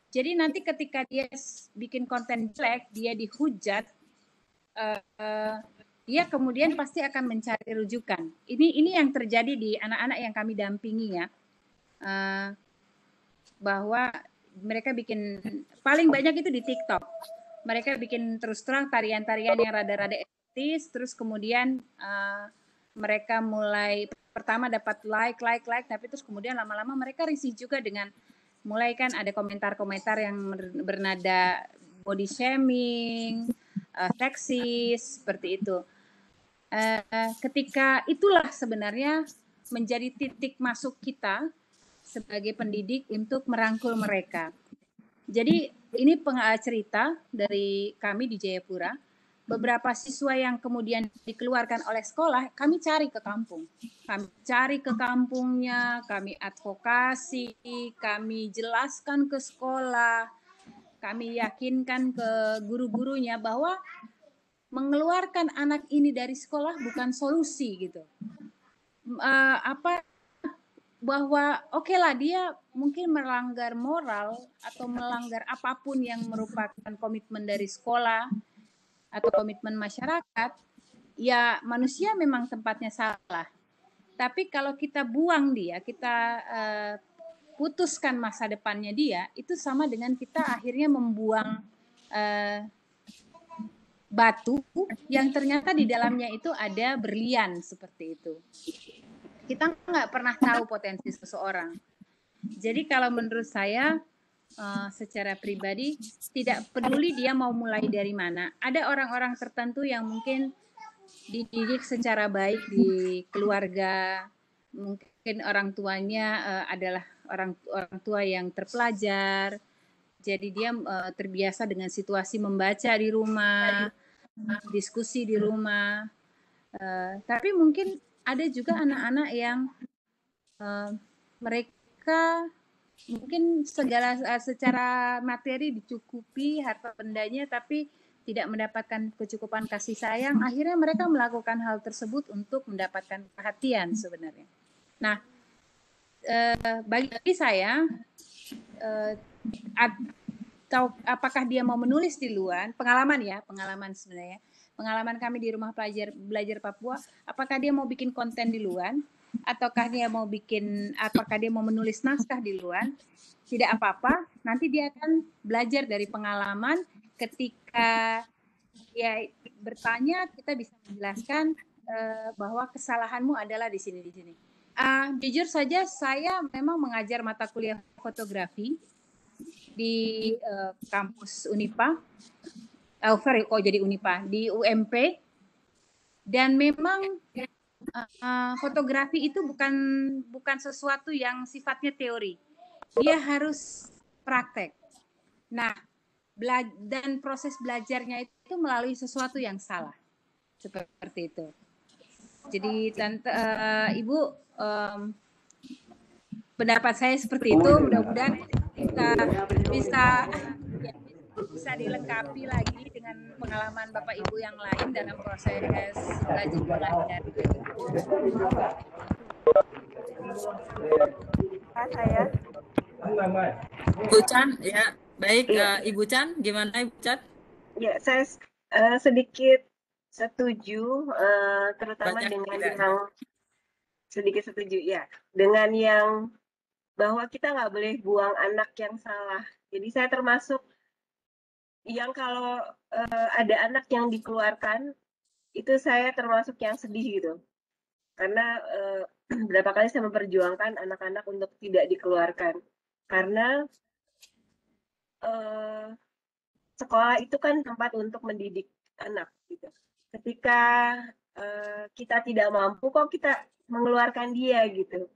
Jadi nanti ketika dia bikin konten jelek, dia dihujat, dia kemudian pasti akan mencari rujukan. Ini yang terjadi di anak-anak yang kami dampingi ya, bahwa mereka bikin paling banyak itu di TikTok. Mereka bikin terus terang tarian-tarian yang rada-rada etis, terus kemudian mereka mulai pertama dapat like, tapi terus kemudian lama-lama mereka risih juga dengan mulai kan ada komentar-komentar yang bernada body shaming, seksis, seperti itu. Ketika itulah sebenarnya menjadi titik masuk kita sebagai pendidik untuk merangkul mereka. Jadi ini cerita dari kami di Jayapura. Beberapa siswa yang kemudian dikeluarkan oleh sekolah, kami cari ke kampung. Kami cari ke kampungnya, kami advokasi, kami jelaskan ke sekolah. kami yakinkan ke guru-gurunya bahwa mengeluarkan anak ini dari sekolah bukan solusi gitu. Bahwa oke lah dia mungkin melanggar moral atau melanggar apapun yang merupakan komitmen dari sekolah atau komitmen masyarakat, ya manusia memang tempatnya salah. Tapi kalau kita buang dia, kita putuskan masa depannya dia, itu sama dengan kita akhirnya membuang batu yang ternyata di dalamnya itu ada berlian seperti itu. Kita nggak pernah tahu potensi seseorang. Jadi kalau menurut saya secara pribadi tidak peduli dia mau mulai dari mana. Ada orang-orang tertentu yang mungkin dididik secara baik di keluarga, mungkin orang tuanya adalah orang tua yang terpelajar. Jadi dia terbiasa dengan situasi membaca di rumah, diskusi di rumah. Tapi mungkin ada juga anak-anak yang mereka mungkin secara materi dicukupi harta bendanya, tapi tidak mendapatkan kecukupan kasih sayang. Akhirnya mereka melakukan hal tersebut untuk mendapatkan perhatian sebenarnya. Nah, bagi saya atau apakah dia mau menulis di luar, pengalaman sebenarnya, pengalaman kami di rumah belajar Papua, apakah dia mau bikin konten di luar, apakah dia mau menulis naskah di luar, tidak apa-apa, nanti dia akan belajar dari pengalaman. Ketika dia bertanya, kita bisa menjelaskan bahwa kesalahanmu adalah di sini. Jujur saja, saya memang mengajar mata kuliah fotografi di kampus Unipa, di UMP, dan memang fotografi itu bukan sesuatu yang sifatnya teori, dia harus praktek. Nah, dan proses belajarnya itu melalui sesuatu yang salah, seperti itu. Jadi Ibu, pendapat saya seperti itu. Mudah-mudahan bisa dilengkapi lagi dengan pengalaman Bapak Ibu yang lain dalam proses belajar mengajar. Saya. Bu Chan, ya baik. Ibu Chan, gimana Ibu Chan? Ya, saya sedikit setuju, terutama dengan yang sedikit setuju ya, dengan yang bahwa kita nggak boleh buang anak yang salah. Jadi saya termasuk yang kalau ada anak yang dikeluarkan, itu saya termasuk yang sedih gitu. Karena berapa kali saya memperjuangkan anak-anak untuk tidak dikeluarkan. Karena sekolah itu kan tempat untuk mendidik anak gitu. Ketika kita tidak mampu, kok kita mengeluarkan dia gitu.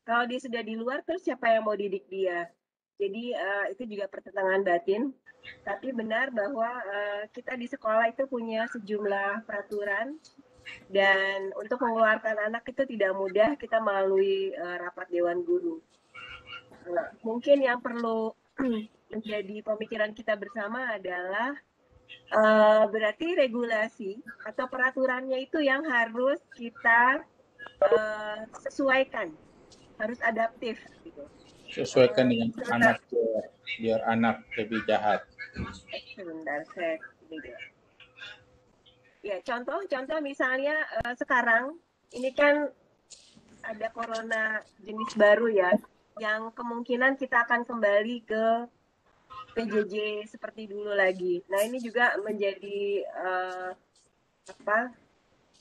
Kalau dia sudah di luar, terus siapa yang mau didik dia? Jadi itu juga pertentangan batin. Tapi benar bahwa kita di sekolah itu punya sejumlah peraturan, dan untuk mengeluarkan anak itu tidak mudah, kita melalui rapat Dewan Guru. Mungkin yang perlu menjadi pemikiran kita bersama adalah berarti regulasi atau peraturannya itu yang harus kita sesuaikan, harus adaptif gitu. Sesuaikan dengan anak, biar anak lebih jahat. Sebentar, saya ya, contoh misalnya sekarang ini kan ada corona jenis baru ya, yang kemungkinan kita akan kembali ke PJJ seperti dulu lagi. Nah, ini juga menjadi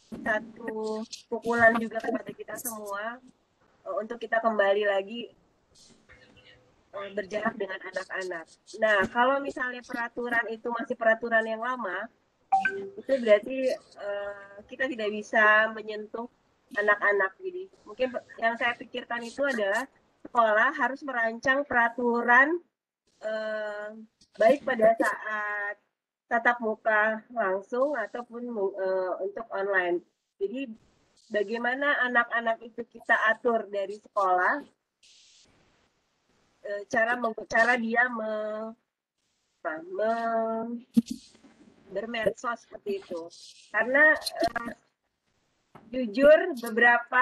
satu pukulan juga kepada kita semua untuk kita kembali lagi berjarak dengan anak-anak. Nah, kalau misalnya peraturan itu masih peraturan yang lama, itu berarti kita tidak bisa menyentuh anak-anak. Jadi mungkin yang saya pikirkan itu adalah sekolah harus merancang peraturan baik pada saat tatap muka langsung ataupun untuk online. Jadi bagaimana anak-anak itu kita atur dari sekolah, cara dia bermedsos seperti itu. Karena jujur beberapa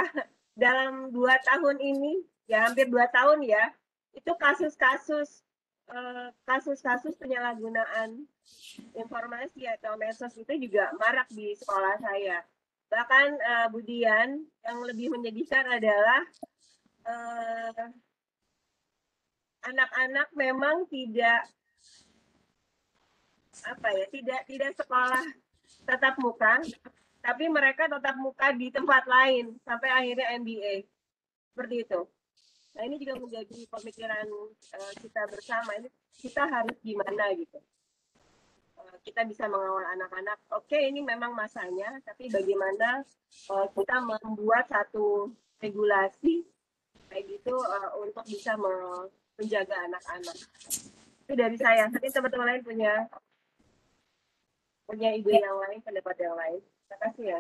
dalam 2 tahun ini, ya hampir 2 tahun ya, itu kasus-kasus penyalahgunaan informasi atau medsos itu juga marak di sekolah saya. Bahkan Budian, yang lebih menyedihkan adalah anak-anak memang tidak sekolah tatap muka, tapi mereka tatap muka di tempat lain sampai akhirnya MBA seperti itu. Nah ini juga menjadi pemikiran kita bersama. Ini kita harus gimana gitu. Kita bisa mengawal anak-anak. Oke, ini memang masanya, tapi bagaimana kita membuat satu regulasi kayak gitu untuk bisa menjaga anak-anak. Itu dari saya. Tapi teman-teman lain punya ide yang lain, pendapat yang lain. Terima kasih ya.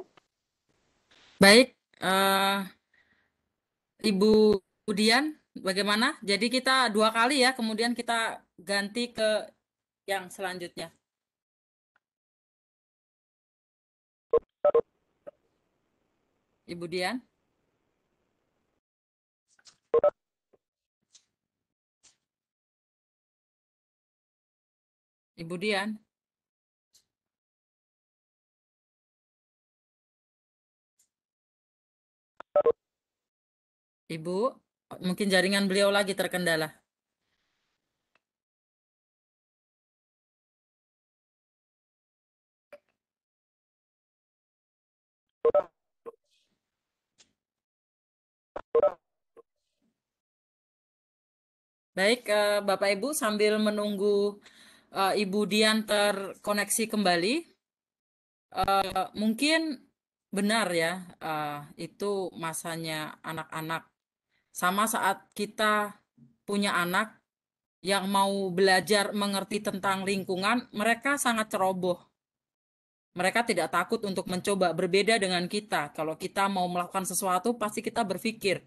Baik, Ibu Dian, bagaimana? Jadi kita 2 kali ya, kemudian kita ganti ke yang selanjutnya. Ibu Dian. Ibu Dian. Ibu, mungkin jaringan beliau lagi terkendala. Baik, Bapak Ibu, sambil menunggu Ibu Dian terkoneksi kembali, mungkin benar ya, itu masanya anak-anak. Sama saat kita punya anak yang mau belajar mengerti tentang lingkungan, mereka sangat ceroboh. Mereka tidak takut untuk mencoba, berbeda dengan kita. Kalau kita mau melakukan sesuatu, pasti kita berpikir,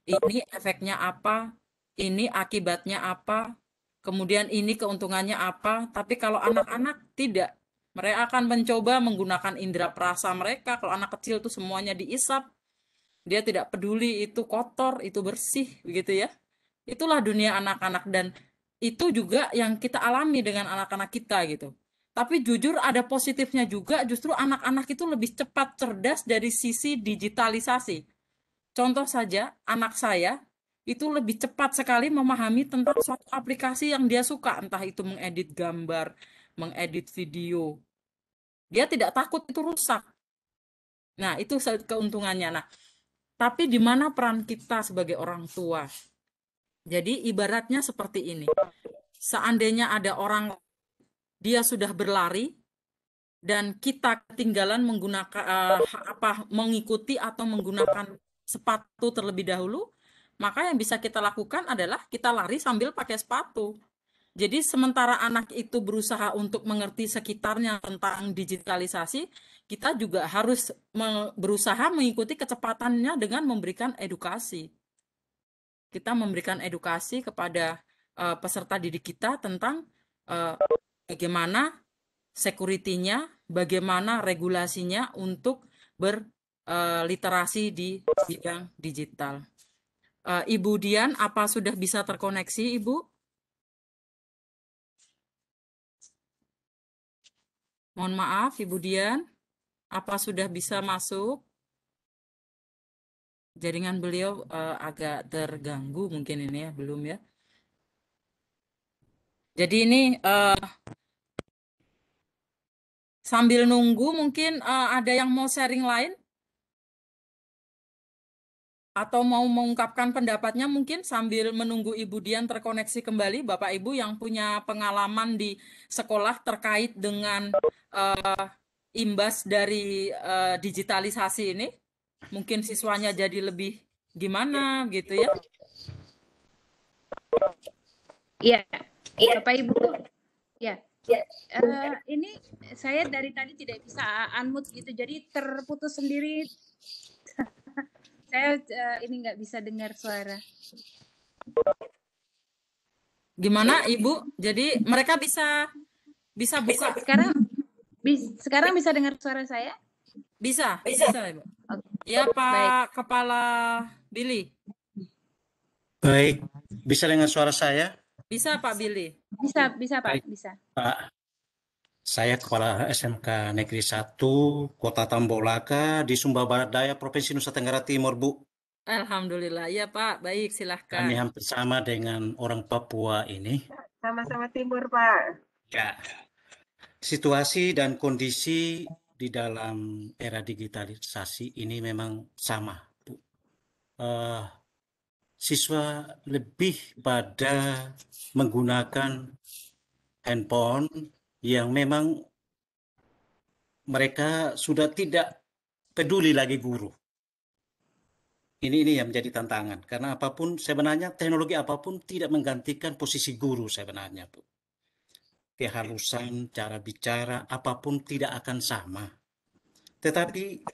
ini efeknya apa, ini akibatnya apa, kemudian ini keuntungannya apa. Tapi kalau anak-anak tidak, mereka akan mencoba menggunakan indera perasa mereka. Kalau anak kecil itu semuanya diisap, dia tidak peduli itu kotor, itu bersih, begitu ya. Itulah dunia anak-anak dan itu juga yang kita alami dengan anak-anak kita gitu. Tapi jujur ada positifnya juga, justru anak-anak itu lebih cepat cerdas dari sisi digitalisasi. Contoh saja, anak saya itu lebih cepat sekali memahami tentang suatu aplikasi yang dia suka, entah itu mengedit gambar, mengedit video. Dia tidak takut itu rusak. Nah, itu keuntungannya. Nah, tapi di mana peran kita sebagai orang tua? Jadi ibaratnya seperti ini. Seandainya ada orang dia sudah berlari dan kita ketinggalan menggunakan mengikuti atau menggunakan sepatu terlebih dahulu, maka yang bisa kita lakukan adalah kita lari sambil pakai sepatu. Jadi sementara anak itu berusaha untuk mengerti sekitarnya tentang digitalisasi, kita juga harus berusaha mengikuti kecepatannya dengan memberikan edukasi. Kita memberikan edukasi kepada peserta didik kita tentang bagaimana security-nya, bagaimana regulasinya untuk berliterasi di bidang digital. Ibu Dian, apa sudah bisa terkoneksi, Ibu? Mohon maaf, Ibu Dian, apa sudah bisa masuk? Jaringan beliau agak terganggu mungkin ini ya, belum ya. Jadi ini sambil nunggu mungkin ada yang mau sharing lain? Atau mau mengungkapkan pendapatnya mungkin sambil menunggu Ibu Dian terkoneksi kembali, Bapak Ibu yang punya pengalaman di sekolah terkait dengan imbas dari digitalisasi ini, mungkin siswanya jadi lebih gimana gitu ya? Iya, Bapak Ibu, ya. Ini saya dari tadi tidak bisa unmute gitu, jadi terputus sendiri. Saya ini nggak bisa dengar suara. Gimana Ibu? Jadi mereka bisa buka. Sekarang bisa dengar suara saya? Bisa Ibu. Ya Baik. Pak Kepala Billy. Baik, bisa dengar suara saya? Bisa Pak Billy. Bisa Pak, Baik, bisa. Pak. Saya Kepala SMK Negeri 1 Kota Tambolaka di Sumba Barat Daya, Provinsi Nusa Tenggara Timur, Bu. Alhamdulillah. Ya Pak, baik Kami silahkan. hampir sama dengan orang Papua ini. Sama-sama timur, Pak. Ya, situasi dan kondisi di dalam era digitalisasi ini memang sama, Bu. Siswa lebih pada menggunakan handphone yang memang mereka sudah tidak peduli lagi guru. Ini yang menjadi tantangan, karena apapun sebenarnya teknologi apapun tidak menggantikan posisi guru sebenarnya, Bu. Kehalusan cara bicara apapun tidak akan sama. Tetapi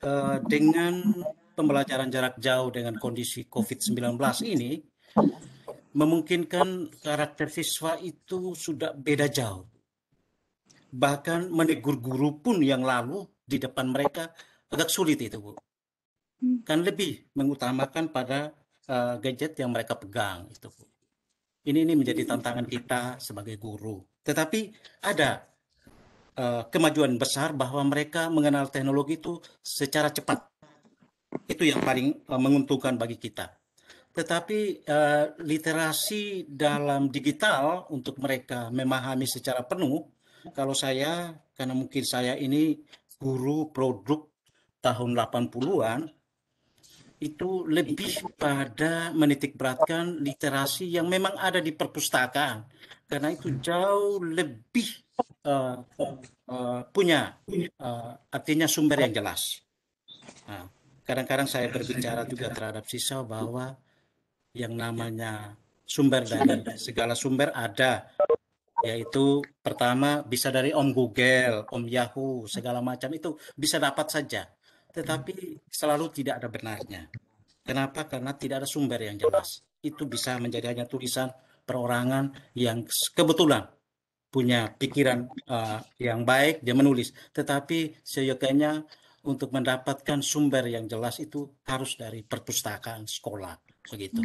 dengan pembelajaran jarak jauh dengan kondisi COVID-19 ini memungkinkan karakter siswa itu sudah beda jauh. Bahkan menegur guru pun yang lalu di depan mereka agak sulit itu, Bu. Kan lebih mengutamakan pada gadget yang mereka pegang itu, Bu. Ini menjadi tantangan kita sebagai guru. Tetapi ada kemajuan besar bahwa mereka mengenal teknologi itu secara cepat. Itu yang paling menguntungkan bagi kita. Tetapi literasi dalam digital untuk mereka memahami secara penuh, kalau saya, karena mungkin saya ini guru produk tahun 80-an, itu lebih pada menitikberatkan literasi yang memang ada di perpustakaan. Karena itu jauh lebih punya artinya sumber yang jelas. Nah, kadang-kadang saya berbicara juga terhadap siswa bahwa yang namanya sumber dari segala sumber ada, yaitu pertama bisa dari Om Google, Om Yahoo, segala macam itu bisa dapat saja, tetapi selalu tidak ada benarnya. Kenapa? Karena tidak ada sumber yang jelas. Itu bisa menjadi hanya tulisan perorangan yang kebetulan punya pikiran yang baik, dia menulis. Tetapi seyogyanya untuk mendapatkan sumber yang jelas itu harus dari perpustakaan sekolah, begitu.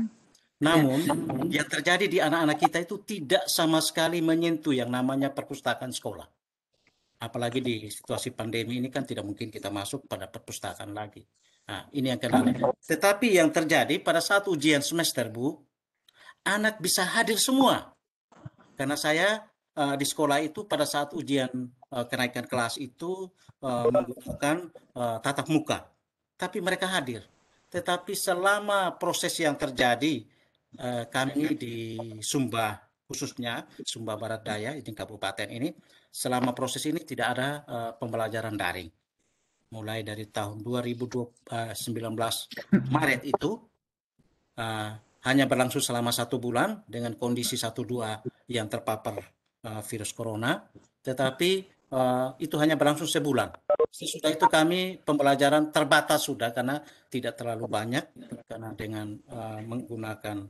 Namun yang terjadi di anak-anak kita itu tidak sama sekali menyentuh yang namanya perpustakaan sekolah. Apalagi di situasi pandemi ini kan tidak mungkin kita masuk pada perpustakaan lagi. Nah, ini yang kendala. Tetapi yang terjadi pada saat ujian semester, Bu, anak bisa hadir semua. Karena saya di sekolah itu pada saat ujian kenaikan kelas itu menggunakan tatap muka. Tapi mereka hadir. Tetapi selama proses yang terjadi, kami di Sumba, khususnya Sumba Barat Daya, di kabupaten ini, selama proses ini tidak ada pembelajaran daring. Mulai dari tahun 2019 Maret itu hanya berlangsung selama 1 bulan dengan kondisi 1-2 yang terpapar virus corona, tetapi itu hanya berlangsung sebulan. Sesudah itu kami pembelajaran terbatas sudah karena tidak terlalu banyak, karena dengan menggunakan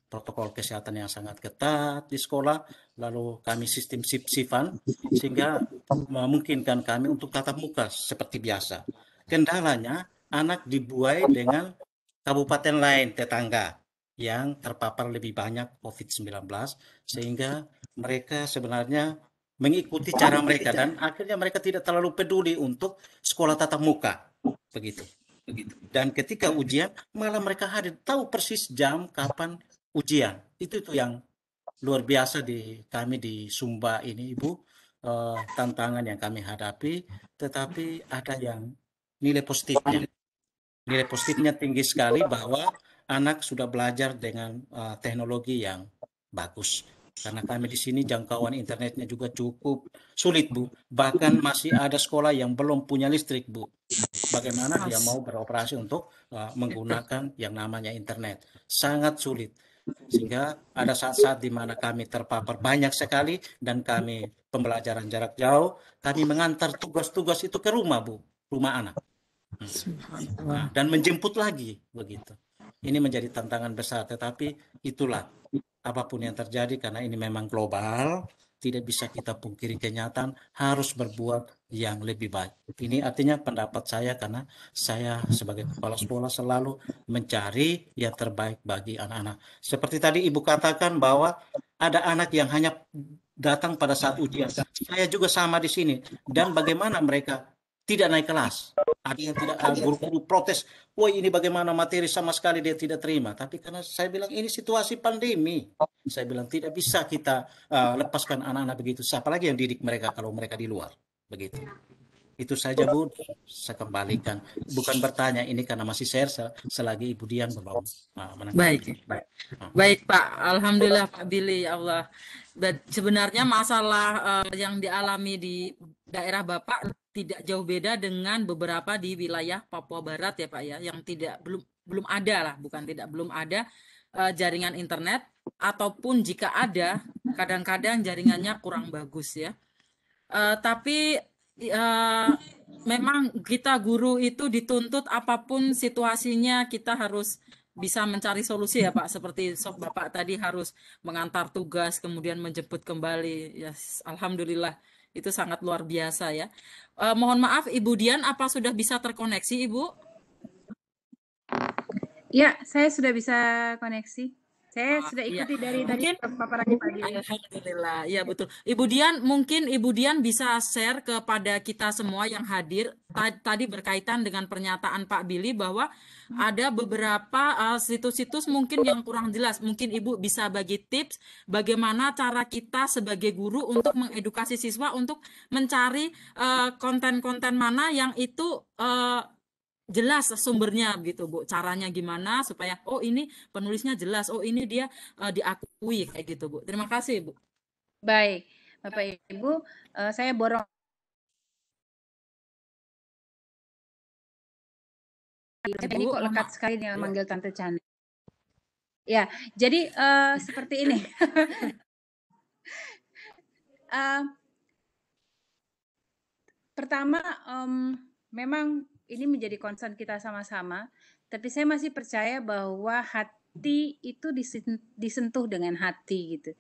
protokol kesehatan yang sangat ketat di sekolah, lalu kami sistem shift-shiftan sehingga memungkinkan kami untuk tatap muka seperti biasa. Kendalanya anak dibuai dengan kabupaten lain tetangga yang terpapar lebih banyak COVID-19 sehingga mereka sebenarnya mengikuti cara mereka dan akhirnya mereka tidak terlalu peduli untuk sekolah tatap muka, begitu. Dan ketika ujian malah mereka hadir, tahu persis jam kapan ujian. Itu yang luar biasa di kami di Sumba ini, Ibu, tantangan yang kami hadapi, tetapi ada yang nilai positifnya. Nilai positifnya tinggi sekali bahwa anak sudah belajar dengan teknologi yang bagus. Karena kami di sini jangkauan internetnya juga cukup sulit, Bu. Bahkan masih ada sekolah yang belum punya listrik, Bu. Bagaimana dia mau beroperasi untuk menggunakan yang namanya internet? Sangat sulit. Sehingga ada saat-saat di mana kami terpapar banyak sekali dan kami pembelajaran jarak jauh, kami mengantar tugas-tugas itu ke rumah, Bu. Rumah anak. Dan menjemput lagi, begitu. Ini menjadi tantangan besar, tetapi itulah apapun yang terjadi karena ini memang global, tidak bisa kita pungkiri kenyataan, harus berbuat yang lebih baik. Ini artinya pendapat saya karena saya sebagai kepala sekolah selalu mencari yang terbaik bagi anak-anak. Seperti tadi Ibu katakan bahwa ada anak yang hanya datang pada saat ujian. Saya juga sama di sini. Dan bagaimana mereka tidak naik kelas? Ada yang tidak, guru-guru protes, woi ini bagaimana materi sama sekali dia tidak terima. Tapi karena saya bilang ini situasi pandemi. Saya bilang tidak bisa kita lepaskan anak-anak begitu. Apalagi yang didik mereka kalau mereka di luar. Begitu. Itu saja Bu, saya kembalikan. Bukan bertanya ini karena masih share selagi Ibu Dian belum menanggapi. Baik. Baik Pak, Alhamdulillah Pak Billy, ya Allah. Dan sebenarnya masalah yang dialami di daerah Bapak tidak jauh beda dengan beberapa di wilayah Papua Barat ya Pak ya, yang belum ada lah, bukan tidak belum ada jaringan internet, ataupun jika ada kadang-kadang jaringannya kurang bagus ya. Tapi memang kita guru itu dituntut apapun situasinya kita harus bisa mencari solusi ya Pak. Seperti Bapak tadi harus mengantar tugas kemudian menjemput kembali. Ya, alhamdulillah itu sangat luar biasa ya. Mohon maaf Ibu Dian, apa sudah bisa terkoneksi Ibu? Ya, saya sudah bisa koneksi. Saya sudah ikuti dari paparan Pak Billy. Alhamdulillah, ya betul. Ibu Dian, mungkin Ibu Dian bisa share kepada kita semua yang hadir tadi berkaitan dengan pernyataan Pak Billy bahwa ada beberapa situs-situs mungkin yang kurang jelas. Mungkin Ibu bisa bagi tips bagaimana cara kita sebagai guru untuk mengedukasi siswa untuk mencari konten-konten mana yang itu jelas sumbernya gitu Bu, caranya gimana supaya oh ini penulisnya jelas, oh ini dia diakui kayak gitu Bu. Terima kasih Bu. Baik, Bapak Ibu, saya borong ini kok lekat sekali nih manggil Tante Chan. Ya, jadi seperti ini. Pertama, memang ini menjadi concern kita sama-sama, tapi saya masih percaya bahwa hati itu disentuh dengan hati gitu.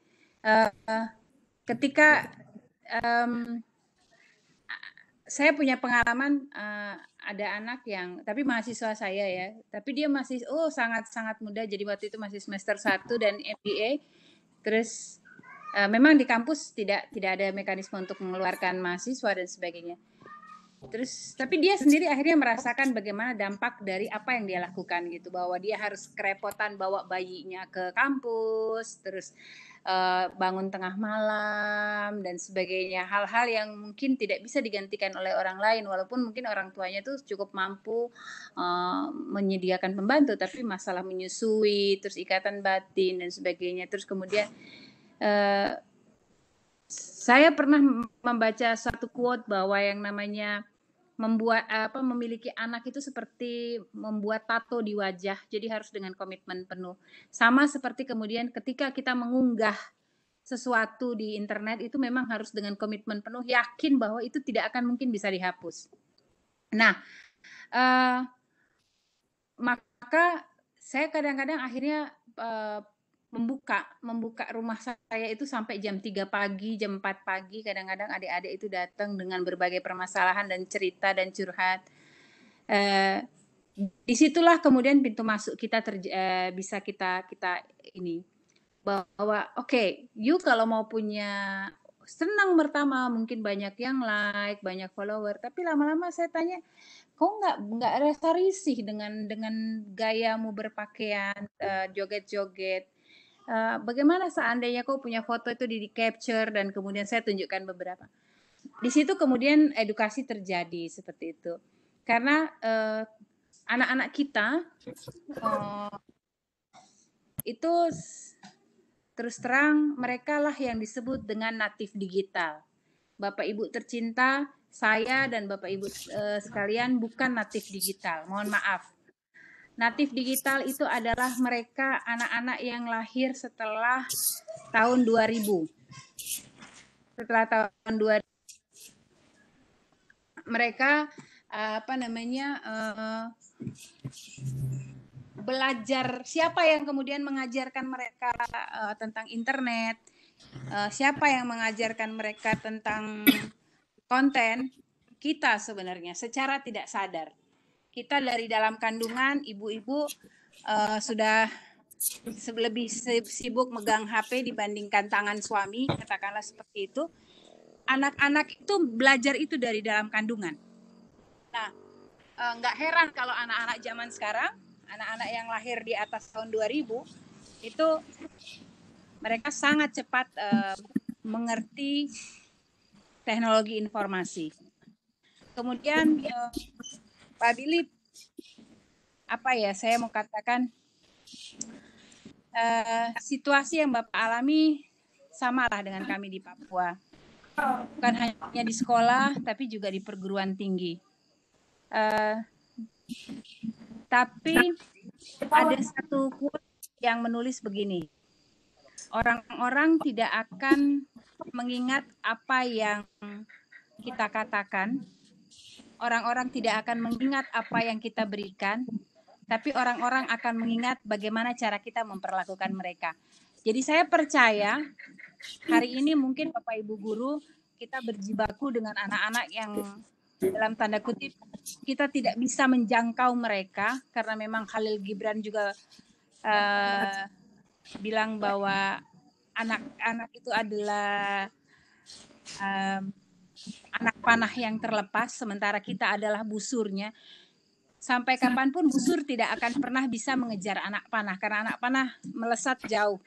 Ketika saya punya pengalaman ada anak yang, tapi mahasiswa saya ya, tapi dia masih sangat-sangat muda, jadi waktu itu masih semester 1 dan MBA, terus memang di kampus tidak ada mekanisme untuk mengeluarkan mahasiswa dan sebagainya. Terus tapi dia sendiri akhirnya merasakan bagaimana dampak dari apa yang dia lakukan gitu, bahwa dia harus kerepotan bawa bayinya ke kampus, terus bangun tengah malam dan sebagainya, hal-hal yang mungkin tidak bisa digantikan oleh orang lain walaupun mungkin orang tuanya tuh cukup mampu menyediakan pembantu, tapi masalah menyusui, terus ikatan batin dan sebagainya. Terus kemudian saya pernah membaca suatu quote bahwa yang namanya memiliki anak itu seperti membuat tato di wajah, jadi harus dengan komitmen penuh. Sama seperti kemudian ketika kita mengunggah sesuatu di internet itu memang harus dengan komitmen penuh, yakin bahwa itu tidak akan mungkin bisa dihapus. Nah, maka saya kadang-kadang akhirnya membuka rumah saya itu sampai jam 3 pagi, jam 4 pagi, kadang-kadang adik-adik itu datang dengan berbagai permasalahan dan cerita dan curhat. Disitulah kemudian pintu masuk kita bisa kita ini bahwa oke, you kalau mau punya senang pertama mungkin banyak yang like, banyak follower, tapi lama-lama saya tanya, kok nggak rasa risih dengan gayamu berpakaian, joget-joget. Bagaimana seandainya kau punya foto itu di capture dan kemudian saya tunjukkan beberapa. Di situ kemudian edukasi terjadi seperti itu. Karena anak-anak kita itu terus terang mereka lah yang disebut dengan natif digital. Bapak Ibu tercinta, saya dan Bapak Ibu sekalian bukan natif digital. Mohon maaf. Natif digital itu adalah mereka anak-anak yang lahir setelah tahun 2000. Setelah tahun 2000 mereka belajar, siapa yang kemudian mengajarkan mereka tentang internet, siapa yang mengajarkan mereka tentang konten? Kita sebenarnya secara tidak sadar. Kita dari dalam kandungan, ibu-ibu sudah lebih sibuk megang HP dibandingkan tangan suami, katakanlah seperti itu. Anak-anak itu belajar itu dari dalam kandungan. Nah, nggak heran kalau anak-anak zaman sekarang, anak-anak yang lahir di atas tahun 2000, itu mereka sangat cepat mengerti teknologi informasi. Kemudian Pak Billy, saya mau katakan situasi yang Bapak alami samalah dengan kami di Papua. Bukan hanya di sekolah, tapi juga di perguruan tinggi. Tapi ada satu quote yang menulis begini, orang-orang tidak akan mengingat apa yang kita katakan, orang-orang tidak akan mengingat apa yang kita berikan, tapi orang-orang akan mengingat bagaimana cara kita memperlakukan mereka. Jadi saya percaya hari ini mungkin Bapak Ibu guru kita berjibaku dengan anak-anak yang dalam tanda kutip kita tidak bisa menjangkau mereka, karena memang Khalil Gibran juga bilang bahwa anak-anak itu adalah anak panah yang terlepas, sementara kita adalah busurnya. Sampai kapanpun busur tidak akan pernah bisa mengejar anak panah, karena anak panah melesat jauh.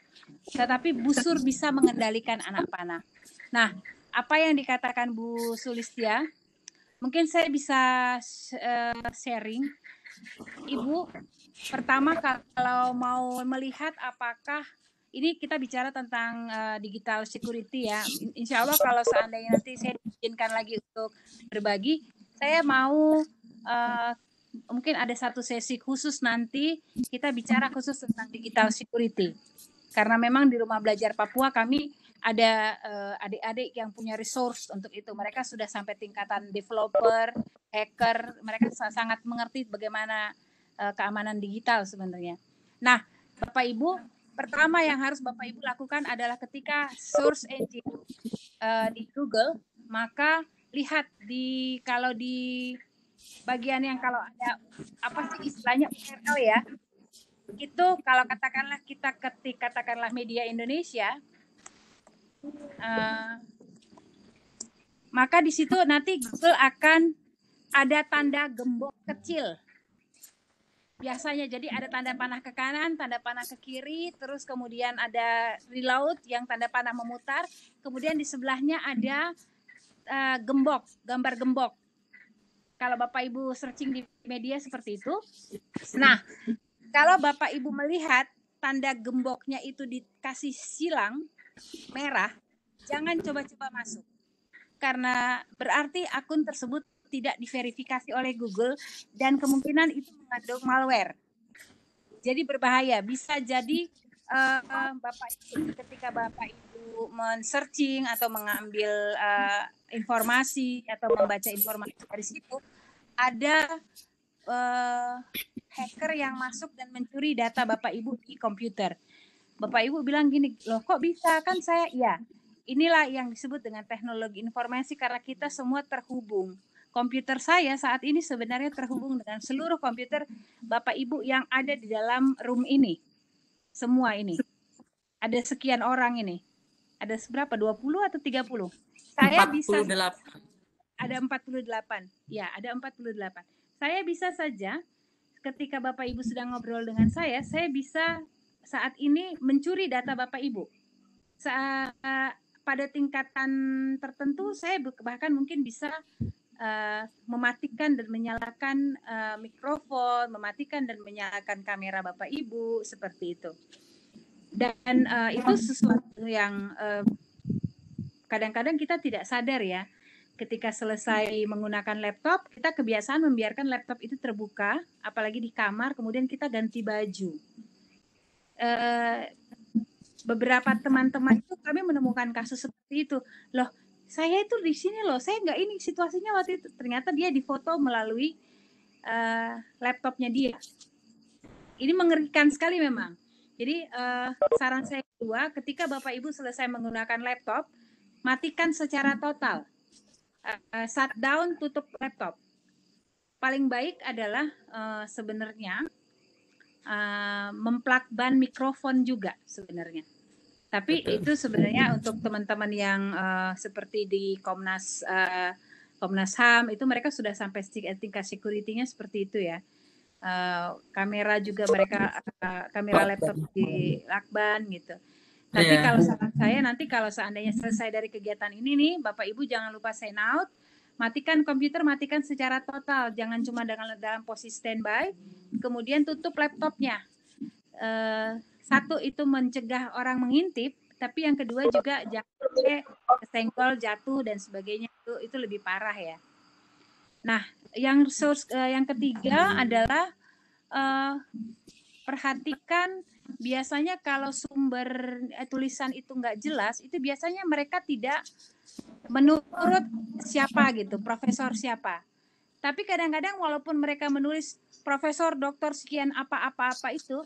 Tetapi busur bisa mengendalikan anak panah. Nah, apa yang dikatakan Bu Sulistia, mungkin saya bisa sharing. Ibu, pertama kalau mau melihat apakah, ini kita bicara tentang digital security ya. Insya Allah kalau seandainya nanti saya diizinkan lagi untuk berbagi, saya mau mungkin ada satu sesi khusus nanti kita bicara khusus tentang digital security. Karena memang di Rumah Belajar Papua kami ada adik-adik yang punya resource untuk itu. Mereka sudah sampai tingkatan developer, hacker, mereka sangat mengerti bagaimana keamanan digital sebenarnya. Nah, Bapak Ibu, pertama yang harus Bapak Ibu lakukan adalah ketika search engine di Google, maka lihat kalau di bagian yang kalau ada apa sih istilahnya URL ya, itu kalau katakanlah kita ketik katakanlah media Indonesia, maka di situ nanti Google akan ada tanda gembok kecil. Biasanya jadi ada tanda panah ke kanan, tanda panah ke kiri, terus kemudian ada reload yang tanda panah memutar, kemudian di sebelahnya ada gembok, gambar gembok. Kalau Bapak Ibu searching di media seperti itu. Nah, kalau Bapak Ibu melihat tanda gemboknya itu dikasih silang merah, jangan coba-coba masuk. Karena berarti akun tersebut tidak diverifikasi oleh Google dan kemungkinan itu mengandung malware. Jadi berbahaya. Bisa jadi Bapak Ibu ketika Bapak Ibu men-searching atau mengambil informasi atau membaca informasi dari situ, ada hacker yang masuk dan mencuri data Bapak Ibu di komputer. Bapak Ibu bilang gini, loh kok bisa? Kan saya, ya inilah yang disebut dengan teknologi informasi karena kita semua terhubung. Komputer saya saat ini sebenarnya terhubung dengan seluruh komputer Bapak Ibu yang ada di dalam room ini. Semua ini. Ada sekian orang ini. Ada seberapa? 20 atau 30? Saya 48. bisa ada 48. Ya, ada 48. Saya bisa saja ketika Bapak Ibu sedang ngobrol dengan saya bisa saat ini mencuri data Bapak Ibu. Pada tingkatan tertentu saya bahkan mungkin bisa mematikan dan menyalakan mikrofon, mematikan dan menyalakan kamera Bapak Ibu seperti itu. Dan itu sesuatu yang kadang-kadang kita tidak sadar ya. Ketika selesai menggunakan laptop, kita kebiasaan membiarkan laptop itu terbuka, apalagi di kamar, kemudian kita ganti baju. Beberapa teman-teman itu kami menemukan kasus seperti itu. Loh, saya itu di sini loh, saya nggak ini situasinya waktu itu. Ternyata dia difoto melalui laptopnya dia. ini mengerikan sekali memang. Jadi saran saya kedua, ketika Bapak Ibu selesai menggunakan laptop, matikan secara total. Shutdown, tutup laptop. Paling baik adalah sebenarnya memplug ban mikrofon juga sebenarnya. Tapi itu sebenarnya untuk teman-teman yang seperti di Komnas HAM itu mereka sudah sampai tingkat security-nya seperti itu ya. Kamera juga mereka kamera laptop di lakban gitu. Tapi kalau saran saya nanti kalau seandainya selesai dari kegiatan ini nih, Bapak Ibu jangan lupa sign out, matikan komputer, matikan secara total, jangan cuma dalam posisi standby, kemudian tutup laptopnya. Satu itu mencegah orang mengintip, tapi yang kedua juga jangan sampai kesenggol, jatuh dan sebagainya, itu lebih parah ya. Nah, yang ketiga adalah perhatikan biasanya kalau sumber tulisan itu nggak jelas, itu biasanya mereka tidak menurut siapa gitu, profesor siapa. Tapi kadang-kadang walaupun mereka menulis profesor, doktor sekian apa-apa itu,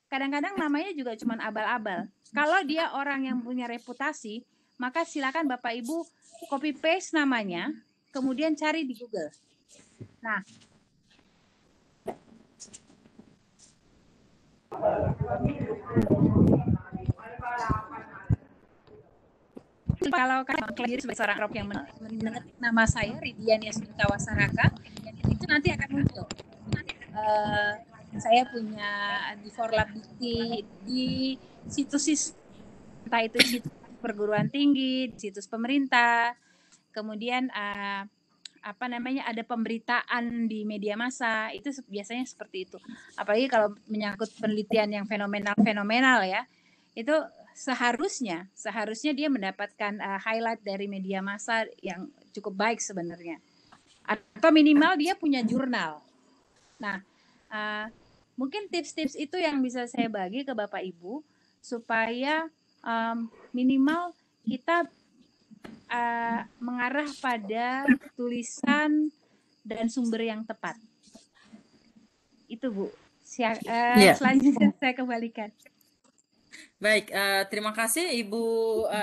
kadang-kadang namanya juga cuma abal-abal. Kalau dia orang yang punya reputasi, maka silakan Bapak Ibu copy paste namanya, kemudian cari di Google. Nah, kalau kalian sendiri sebagai seorang Arab yang mendengar nama saya Ridian Yasminta Wasaraka, itu nanti akan muncul. Saya punya di Forlab di situs entah itu situs perguruan tinggi, situs pemerintah, kemudian ada pemberitaan di media massa, itu biasanya seperti itu. Apalagi kalau menyangkut penelitian yang fenomenal ya, itu seharusnya dia mendapatkan highlight dari media massa yang cukup baik sebenarnya. Atau minimal dia punya jurnal. Nah, mungkin tips-tips itu yang bisa saya bagi ke Bapak Ibu supaya minimal kita mengarah pada tulisan dan sumber yang tepat. Itu Bu. Selanjutnya saya kembalikan. Baik, terima kasih Ibu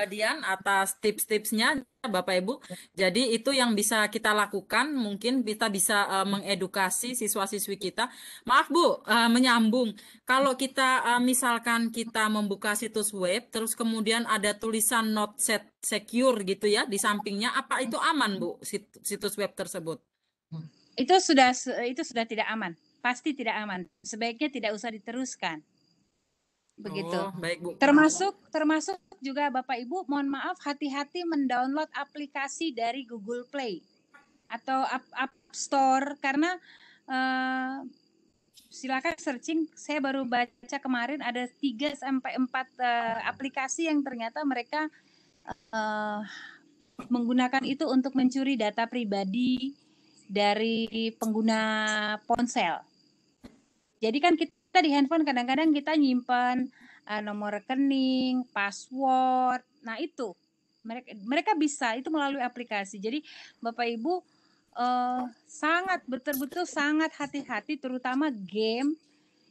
Dian atas tips-tipsnya Bapak Ibu. Jadi itu yang bisa kita lakukan, mungkin kita bisa mengedukasi siswa-siswi kita. Maaf Bu, menyambung. Kalau kita misalkan kita membuka situs web, terus kemudian ada tulisan not secure gitu ya di sampingnya, apa itu aman Bu situs web tersebut? Itu sudah tidak aman, pasti tidak aman. Sebaiknya tidak usah diteruskan. Begitu. Baik, Bu. Termasuk juga Bapak Ibu, mohon maaf, hati-hati mendownload aplikasi dari Google Play atau App Store karena silakan searching. Saya baru baca kemarin ada 3 sampai 4 aplikasi yang ternyata mereka menggunakan itu untuk mencuri data pribadi dari pengguna ponsel. Jadi kan kita di handphone kadang-kadang kita nyimpan nomor rekening, password. Nah itu mereka bisa itu melalui aplikasi. Jadi Bapak Ibu sangat betul-betul sangat hati-hati, terutama game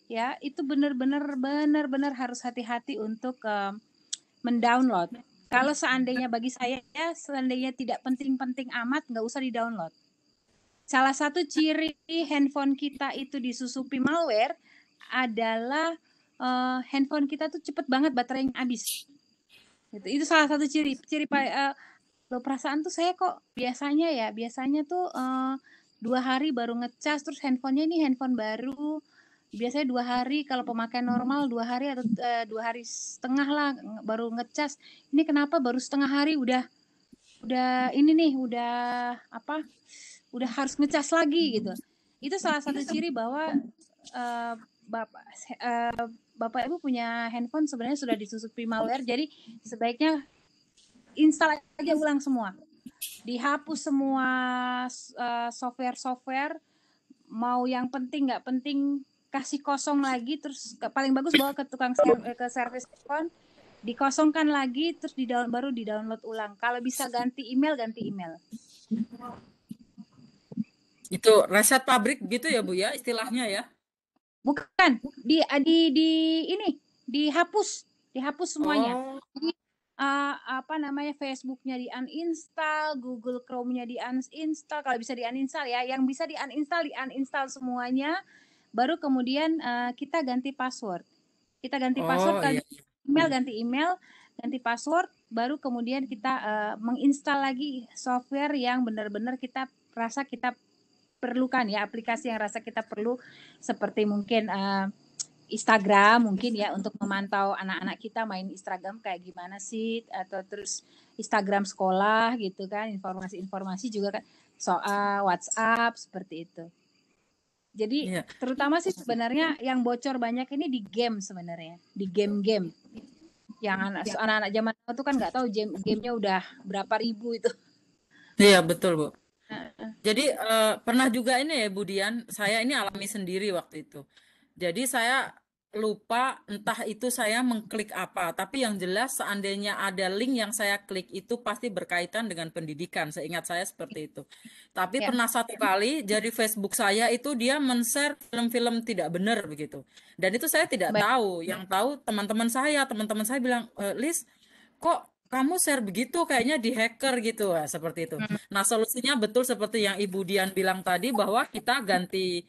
ya, itu benar-benar harus hati-hati untuk mendownload. Kalau seandainya bagi saya seandainya tidak penting-penting amat, nggak usah di-download. Salah satu ciri handphone kita itu disusupi malware adalah handphone kita tuh cepet banget baterainya habis. Itu salah satu ciri perasaan tuh saya kok biasanya tuh 2 hari baru ngecas, terus handphonenya ini handphone baru. Biasanya 2 hari, kalau pemakaian normal 2 hari atau 2 hari setengah lah baru ngecas. Ini kenapa baru setengah hari udah ini nih udah harus ngecas lagi gitu. Itu salah satu ciri bahwa Bapak Ibu punya handphone sebenarnya sudah disusupi malware, jadi sebaiknya install aja ulang semua. Dihapus semua software, mau yang penting nggak penting kasih kosong lagi, terus paling bagus bawa ke tukang ke service handphone, dikosongkan lagi, terus baru di-download ulang. Kalau bisa ganti email. Itu reset pabrik gitu ya Bu ya istilahnya ya? Bukan, di ini, dihapus semuanya. Oh, Jadi apa namanya, Facebook-nya di-uninstall, Google Chrome-nya di-uninstall, kalau bisa di-uninstall ya, yang bisa di-uninstall semuanya, baru kemudian kita ganti password. Kita ganti password, oh iya. ganti email, ganti password, baru kemudian kita menginstal lagi software yang benar-benar kita rasa kita perlukan ya, aplikasi yang rasa kita perlu, seperti mungkin Instagram mungkin ya, untuk memantau anak-anak kita main Instagram kayak gimana sih, atau terus Instagram sekolah gitu kan, informasi-informasi juga kan, soal WhatsApp seperti itu. Jadi Iya. terutama sih sebenarnya yang bocor banyak ini di game sebenarnya, di game-game. Yang anak-anak zaman now tuh kan nggak tahu gamenya udah berapa ribu itu. Iya, betul, Bu. Jadi pernah juga ini ya, Bu Dian, saya ini alami sendiri waktu itu. Jadi saya lupa entah itu saya mengklik apa, tapi yang jelas seandainya ada link yang saya klik itu pasti berkaitan dengan pendidikan. Seingat saya seperti itu. Tapi Ya. pernah satu kali jadi Facebook saya itu dia men-share film-film tidak benar begitu. Dan itu saya tidak Baik. tahu. Yang tahu teman-teman saya bilang, Lis, kok kamu share begitu, kayaknya di hacker gitu. Nah, seperti itu. Nah, solusinya betul seperti yang Ibu Dian bilang tadi, bahwa kita ganti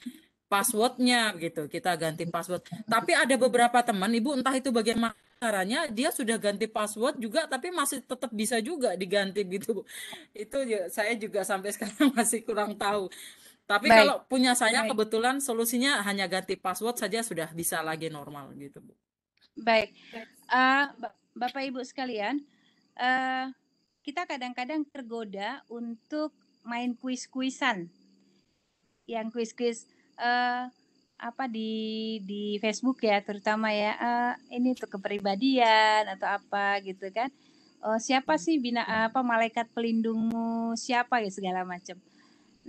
passwordnya gitu, kita ganti password. Tapi ada beberapa teman, Ibu, entah itu bagaimana caranya, dia sudah ganti password juga, tapi masih tetap bisa juga diganti gitu. Itu saya juga sampai sekarang masih kurang tahu. Tapi Baik. kalau punya saya kebetulan solusinya hanya ganti password saja sudah bisa lagi normal gitu, Bu. Baik, Bapak Ibu sekalian, kita kadang-kadang tergoda untuk main kuis-kuisan, yang kuis-kuis apa di Facebook ya, terutama ya, ini tuh kepribadian atau apa gitu kan. Siapa sih malaikat pelindungmu, siapa ya, segala macam.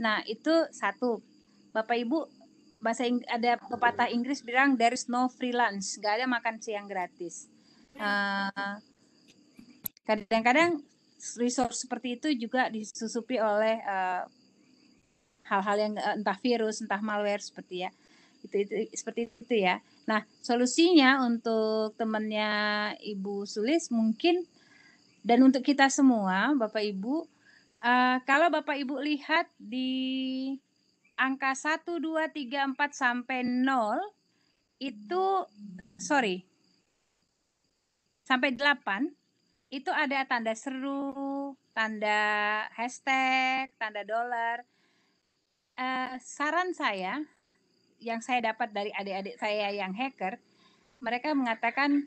Nah, itu satu. Bapak Ibu, ada pepatah Inggris bilang there is no free lunch, nggak ada makan siang gratis. Kadang-kadang resource seperti itu juga disusupi oleh hal-hal yang entah virus, entah malware seperti ya. Itu seperti itu ya. Nah, solusinya untuk temannya Ibu Sulis mungkin, dan untuk kita semua Bapak Ibu, kalau Bapak Ibu lihat di angka 1, 2, 3, 4 sampai 0 itu, sampai 8 itu ada tanda seru, tanda hashtag, tanda dolar. Saran saya yang saya dapat dari adik-adik saya yang hacker, mereka mengatakan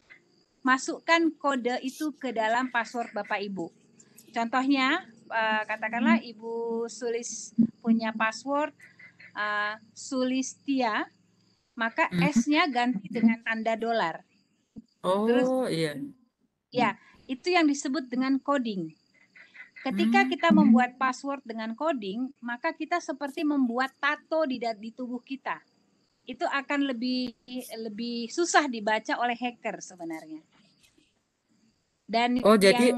masukkan kode itu ke dalam password Bapak Ibu. Contohnya, katakanlah Ibu Sulis punya password Sulistia, maka S-nya ganti dengan tanda dolar. Terus, iya. Ya, itu yang disebut dengan coding. Ketika kita membuat password dengan coding, maka kita seperti membuat tato di tubuh kita. Itu akan lebih susah dibaca oleh hacker sebenarnya. Dan jadi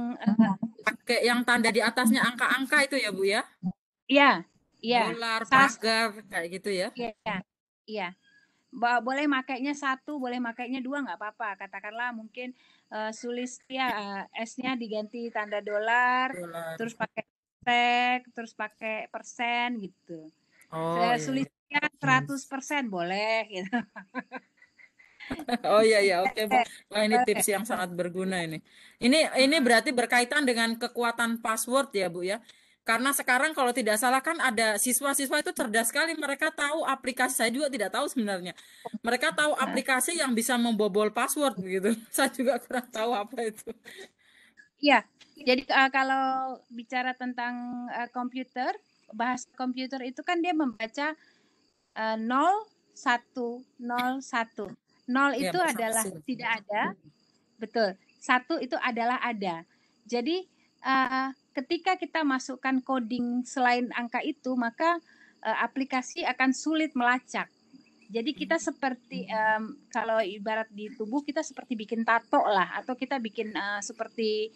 pakai yang tanda di atasnya angka-angka itu ya, Bu ya? Iya. Dolar, pagar, kayak gitu ya? Iya. Boleh makainya 1, boleh makainya 2, nggak apa-apa. Katakanlah mungkin Sulistia, S-nya diganti tanda dolar, terus pakai tag, terus pakai persen gitu. Sulistia 100% boleh gitu. Oh iya, oke, Bu. Wah, ini tips yang sangat berguna ini. Ini berarti berkaitan dengan kekuatan password ya, Bu ya. Karena sekarang kalau tidak salah kan ada siswa-siswa itu cerdas sekali, mereka tahu aplikasi, saya juga tidak tahu sebenarnya. Mereka tahu aplikasi yang bisa membobol password begitu. Saya juga kurang tahu apa itu. Iya. Jadi kalau bicara tentang komputer, bahasa komputer itu kan dia membaca 0, 1, 0, 1. 0 itu adalah tidak ada, betul. 1 itu adalah ada. Jadi ketika kita masukkan coding selain angka itu, maka aplikasi akan sulit melacak. Jadi kita seperti kalau ibarat di tubuh kita seperti bikin tato lah, atau kita bikin seperti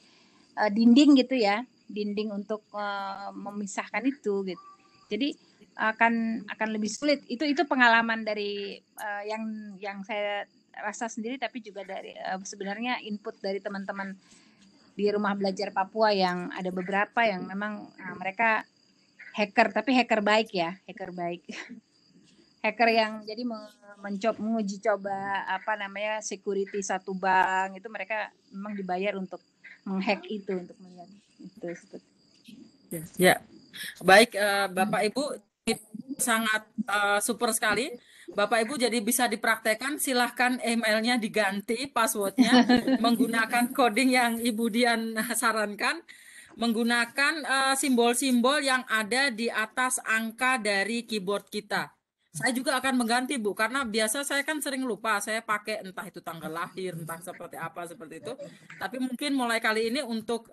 dinding gitu ya, dinding untuk memisahkan itu gitu. Jadi akan lebih sulit. Itu pengalaman dari yang saya rasa sendiri, tapi juga dari sebenarnya input dari teman-teman di Rumah Belajar Papua yang ada beberapa yang memang mereka hacker, tapi hacker baik ya, hacker baik. Hacker yang jadi menguji coba security satu bank, itu mereka memang dibayar untuk menghack itu, untuk melihat itu seperti. Ya, baik Bapak Ibu, sangat super sekali. Bapak Ibu jadi bisa dipraktekkan, silahkan emailnya diganti passwordnya menggunakan coding yang Ibu Dian sarankan, menggunakan simbol-simbol yang ada di atas angka dari keyboard kita. Saya juga akan mengganti Bu, karena biasa saya kan sering lupa, saya pakai entah itu tanggal lahir, entah seperti apa seperti itu. Tapi mungkin mulai kali ini untuk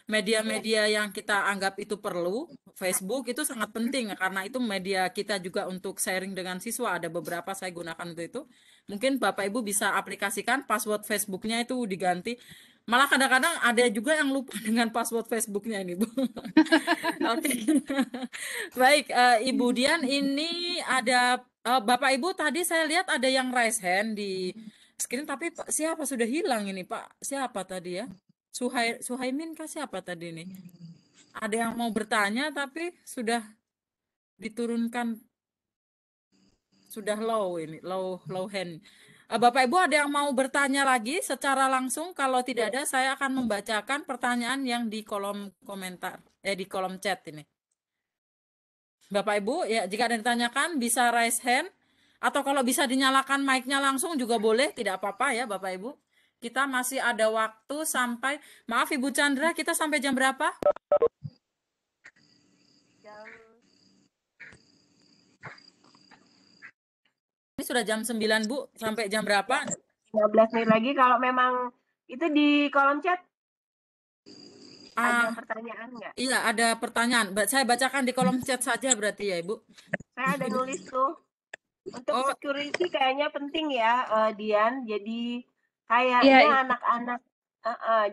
media-media yang kita anggap itu perlu, Facebook itu sangat penting karena itu media kita juga untuk sharing dengan siswa. Ada beberapa saya gunakan untuk itu. Mungkin Bapak Ibu bisa aplikasikan password Facebooknya itu diganti. Malah kadang-kadang ada juga yang lupa dengan password Facebooknya ini, Bu. Oke. Baik, Ibu Dian, ini ada Bapak Ibu tadi saya lihat ada yang raise hand di screen, tapi siapa sudah hilang ini, Pak? Siapa tadi ya? Suhaimin kah siapa tadi ini? Ada yang mau bertanya tapi sudah diturunkan, sudah low ini, low hand. Bapak Ibu ada yang mau bertanya lagi secara langsung? Kalau tidak ada, saya akan membacakan pertanyaan yang di kolom komentar, di kolom chat ini. Bapak Ibu, ya jika ada yang ditanyakan bisa raise hand, atau kalau bisa dinyalakan mic-nya langsung juga boleh, tidak apa-apa ya Bapak Ibu. Kita masih ada waktu sampai, maaf Ibu Chandra, kita sampai jam berapa? Ini sudah jam 9 Bu, sampai jam berapa? 15 menit lagi. Kalau memang itu di kolom chat ada pertanyaan nggak? Iya, ada pertanyaan. Saya bacakan di kolom chat saja berarti ya Ibu. Saya ada nulis tuh. Untuk security kayaknya penting ya, Dian. Jadi kayaknya anak-anak,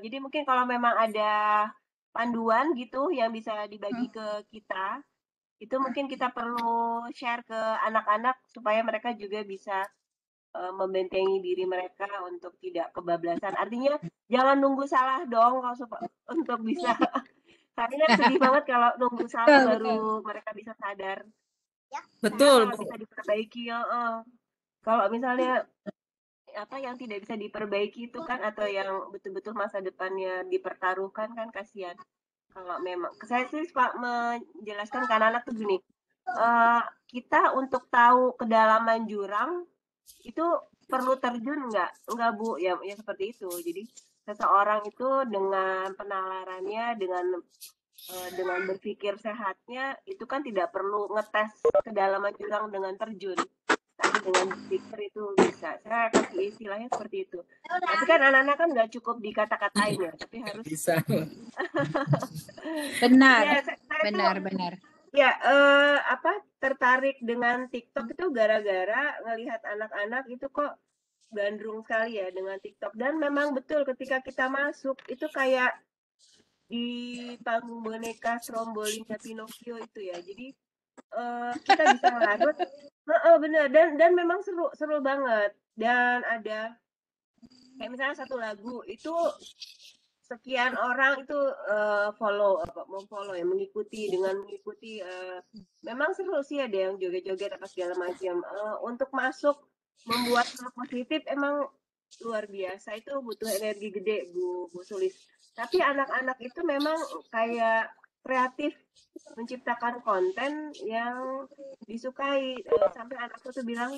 jadi mungkin kalau memang ada panduan gitu yang bisa dibagi ke kita, itu mungkin kita perlu share ke anak-anak supaya mereka juga bisa membentengi diri mereka untuk tidak kebablasan. Artinya jangan nunggu salah dong kalau untuk bisa. Karena sedih banget kalau nunggu salah baru mereka bisa sadar. Betul. Kalau bisa diperbaiki, kalau misalnya apa yang tidak bisa diperbaiki itu kan, atau yang betul-betul masa depannya dipertaruhkan kan, kasihan. Kalau memang saya sih menjelaskan ke anak-anak tuh gini, kita untuk tahu kedalaman jurang itu perlu terjun nggak Bu, ya seperti itu. Jadi seseorang itu dengan penalarannya, dengan berpikir sehatnya itu kan tidak perlu ngetes kedalaman jurang dengan terjun, tapi dengan berpikir itu bisa. Saya kasih istilahnya seperti itu. Tapi kan anak-anak kan nggak cukup dikata-katain ya, tapi harus bisa. Benar, ya, benar. Ya, tertarik dengan TikTok itu gara-gara ngelihat anak-anak itu kok gandrung sekali ya dengan TikTok. Dan memang betul ketika kita masuk itu kayak di panggung boneka Strombolinnya Pinocchio itu ya. Jadi kita bisa larut, bener, dan memang seru banget. Dan ada kayak misalnya satu lagu itu sekian orang itu mengikuti memang seru sih, ada yang joget-joget apa segala macam. Untuk masuk membuat hal positif emang luar biasa, itu butuh energi gede Bu Sulis. Tapi anak-anak itu memang kayak kreatif menciptakan konten yang disukai, sampai anakku tuh bilang,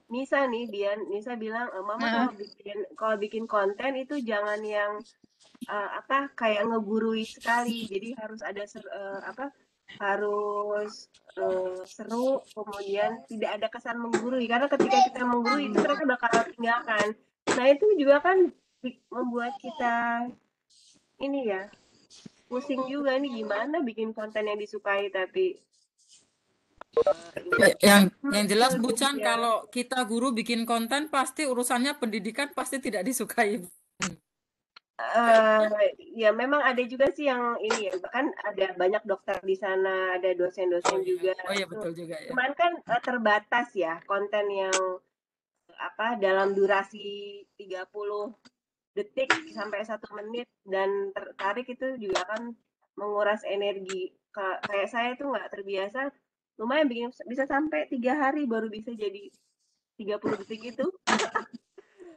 Nisa bilang, Mama kalau bikin konten itu jangan yang kayak ngegurui sekali. Jadi harus ada seru, kemudian tidak ada kesan menggurui, karena ketika kita menggurui itu mereka bakal tinggalkan. Nah itu juga kan membuat kita ini ya pusing juga, nih gimana bikin konten yang disukai tapi yang jelas Bu Chan, kalau kita guru bikin konten pasti urusannya pendidikan pasti tidak disukai. Ya memang ada juga sih yang ini ya, bahkan ada banyak dokter di sana, ada Oh dosen-dosen iya, juga oh iya itu. betul juga ya. Cuman kan terbatas ya konten yang dalam durasi 30 detik sampai 1 menit dan tertarik itu juga akan menguras energi. Kayak saya tuh nggak terbiasa, lumayan bisa sampai 3 hari baru bisa jadi 30 detik itu.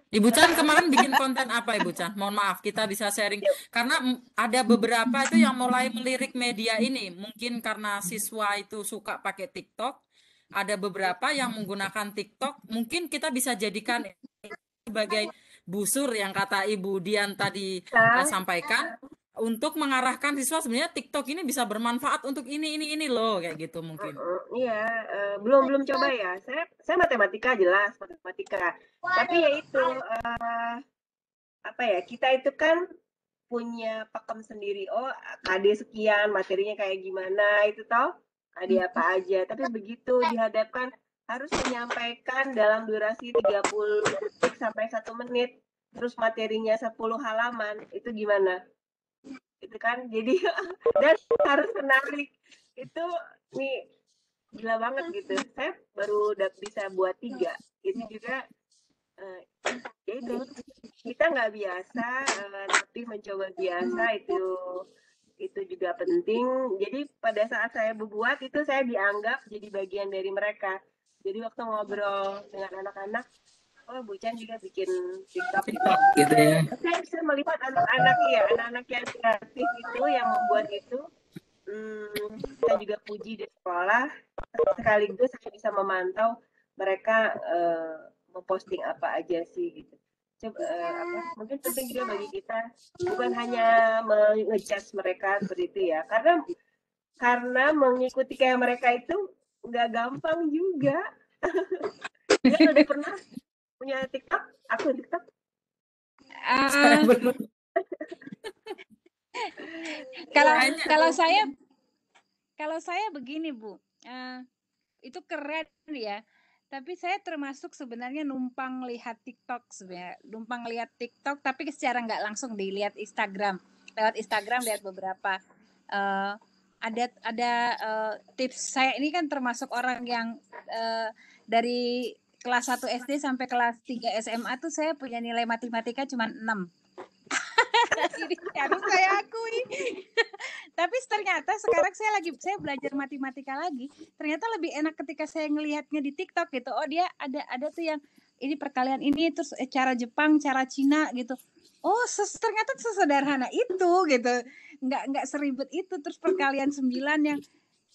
Ibu Chan kemarin bikin konten apa Ibu Chan? Mohon maaf, kita bisa sharing. Karena ada beberapa itu yang mulai melirik media ini. Mungkin karena siswa itu suka pakai TikTok. Ada beberapa yang menggunakan TikTok. Mungkin kita bisa jadikan sebagai busur yang kata Ibu Dian tadi Nah, sampaikan. Untuk mengarahkan siswa sebenarnya TikTok ini bisa bermanfaat untuk ini loh. Kayak gitu mungkin. iya, belum coba ya. Saya matematika jelas, matematika. Tapi ya itu, kita itu kan punya pakem sendiri. Oh, KD sekian, materinya kayak gimana, itu toh KD apa aja. Tapi begitu dihadapkan harus menyampaikan dalam durasi 30 detik sampai 1 menit, terus materinya 10 halaman, itu gimana? Itu kan jadi dan harus menarik. Itu nih gila banget gitu. Saya baru bisa buat 3. Itu juga ya itu kita nggak biasa, tapi mencoba biasa itu juga penting. Jadi pada saat saya berbuat itu saya dianggap jadi bagian dari mereka. Jadi waktu ngobrol dengan anak-anak, oh Bu Chan juga bikin TikTok gitu. Gitu ya. Saya bisa melihat anak-anak yang kreatif itu yang membuat itu. Saya juga puji di sekolah. Sekaligus saya bisa memantau mereka memposting apa aja sih gitu. Coba mungkin penting juga bagi kita bukan hanya mengejudge mereka seperti itu ya, karena mengikuti kayak mereka itu nggak gampang juga. Dia udah pernah punya TikTok, akun TikTok? Saya belum. Kalau saya begini Bu, itu keren ya. Tapi saya termasuk sebenarnya numpang lihat TikTok sebenarnya, numpang lihat TikTok tapi secara nggak langsung dilihat Instagram. Lewat Instagram lihat beberapa. Ada tips. Saya ini kan termasuk orang yang dari kelas 1 SD sampai kelas 3 SMA tuh saya punya nilai matematika cuma 6. Ini harus saya akui. Tapi ternyata sekarang saya belajar matematika lagi. Ternyata lebih enak ketika saya ngelihatnya di TikTok gitu. Oh dia ada tuh yang ini perkalian ini terus cara Jepang, cara Cina gitu. Oh ternyata sesederhana itu gitu. Nggak seribet itu. Terus perkalian 9 yang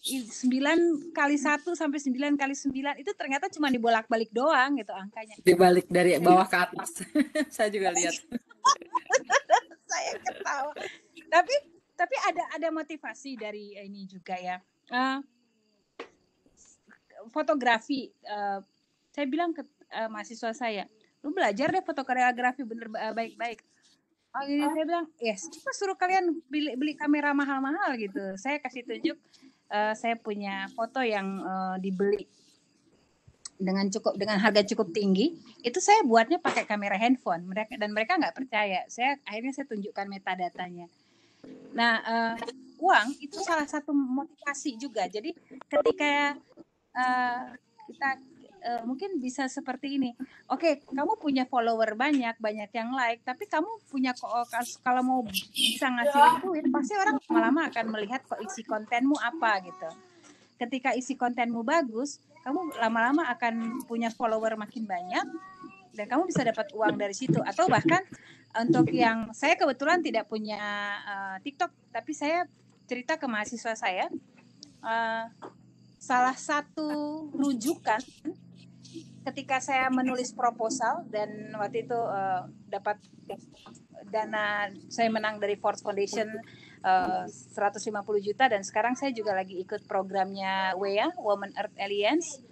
9 kali 1 sampai 9 kali 9 itu ternyata cuma dibolak-balik doang gitu angkanya. Dibalik dari bawah ke atas. Saya juga lihat. Saya ketawa. Tapi ada motivasi dari ini juga ya. Fotografi. Saya bilang ke mahasiswa saya, lu belajar deh fotografi bener baik-baik. Oh ini saya bilang, yes, cuma suruh kalian beli kamera mahal-mahal gitu. Saya kasih tunjuk, saya punya foto yang dibeli dengan harga cukup tinggi. Itu saya buatnya pakai kamera handphone. Mereka nggak percaya. Akhirnya saya tunjukkan metadatanya. Nah, uang itu salah satu motivasi juga. Jadi ketika kita mungkin bisa seperti ini. Oke, kamu punya follower banyak yang like, tapi kamu punya kalau mau bisa ngasilin duit, pasti orang lama-lama akan melihat kok isi kontenmu apa gitu. Ketika isi kontenmu bagus, kamu lama-lama akan punya follower makin banyak dan kamu bisa dapat uang dari situ. Atau bahkan untuk yang saya kebetulan tidak punya TikTok, tapi saya cerita ke mahasiswa saya, salah satu rujukan ketika saya menulis proposal dan waktu itu dapat dana, saya menang dari Ford Foundation 150 juta dan sekarang saya juga lagi ikut programnya WEA, Women Earth Alliance.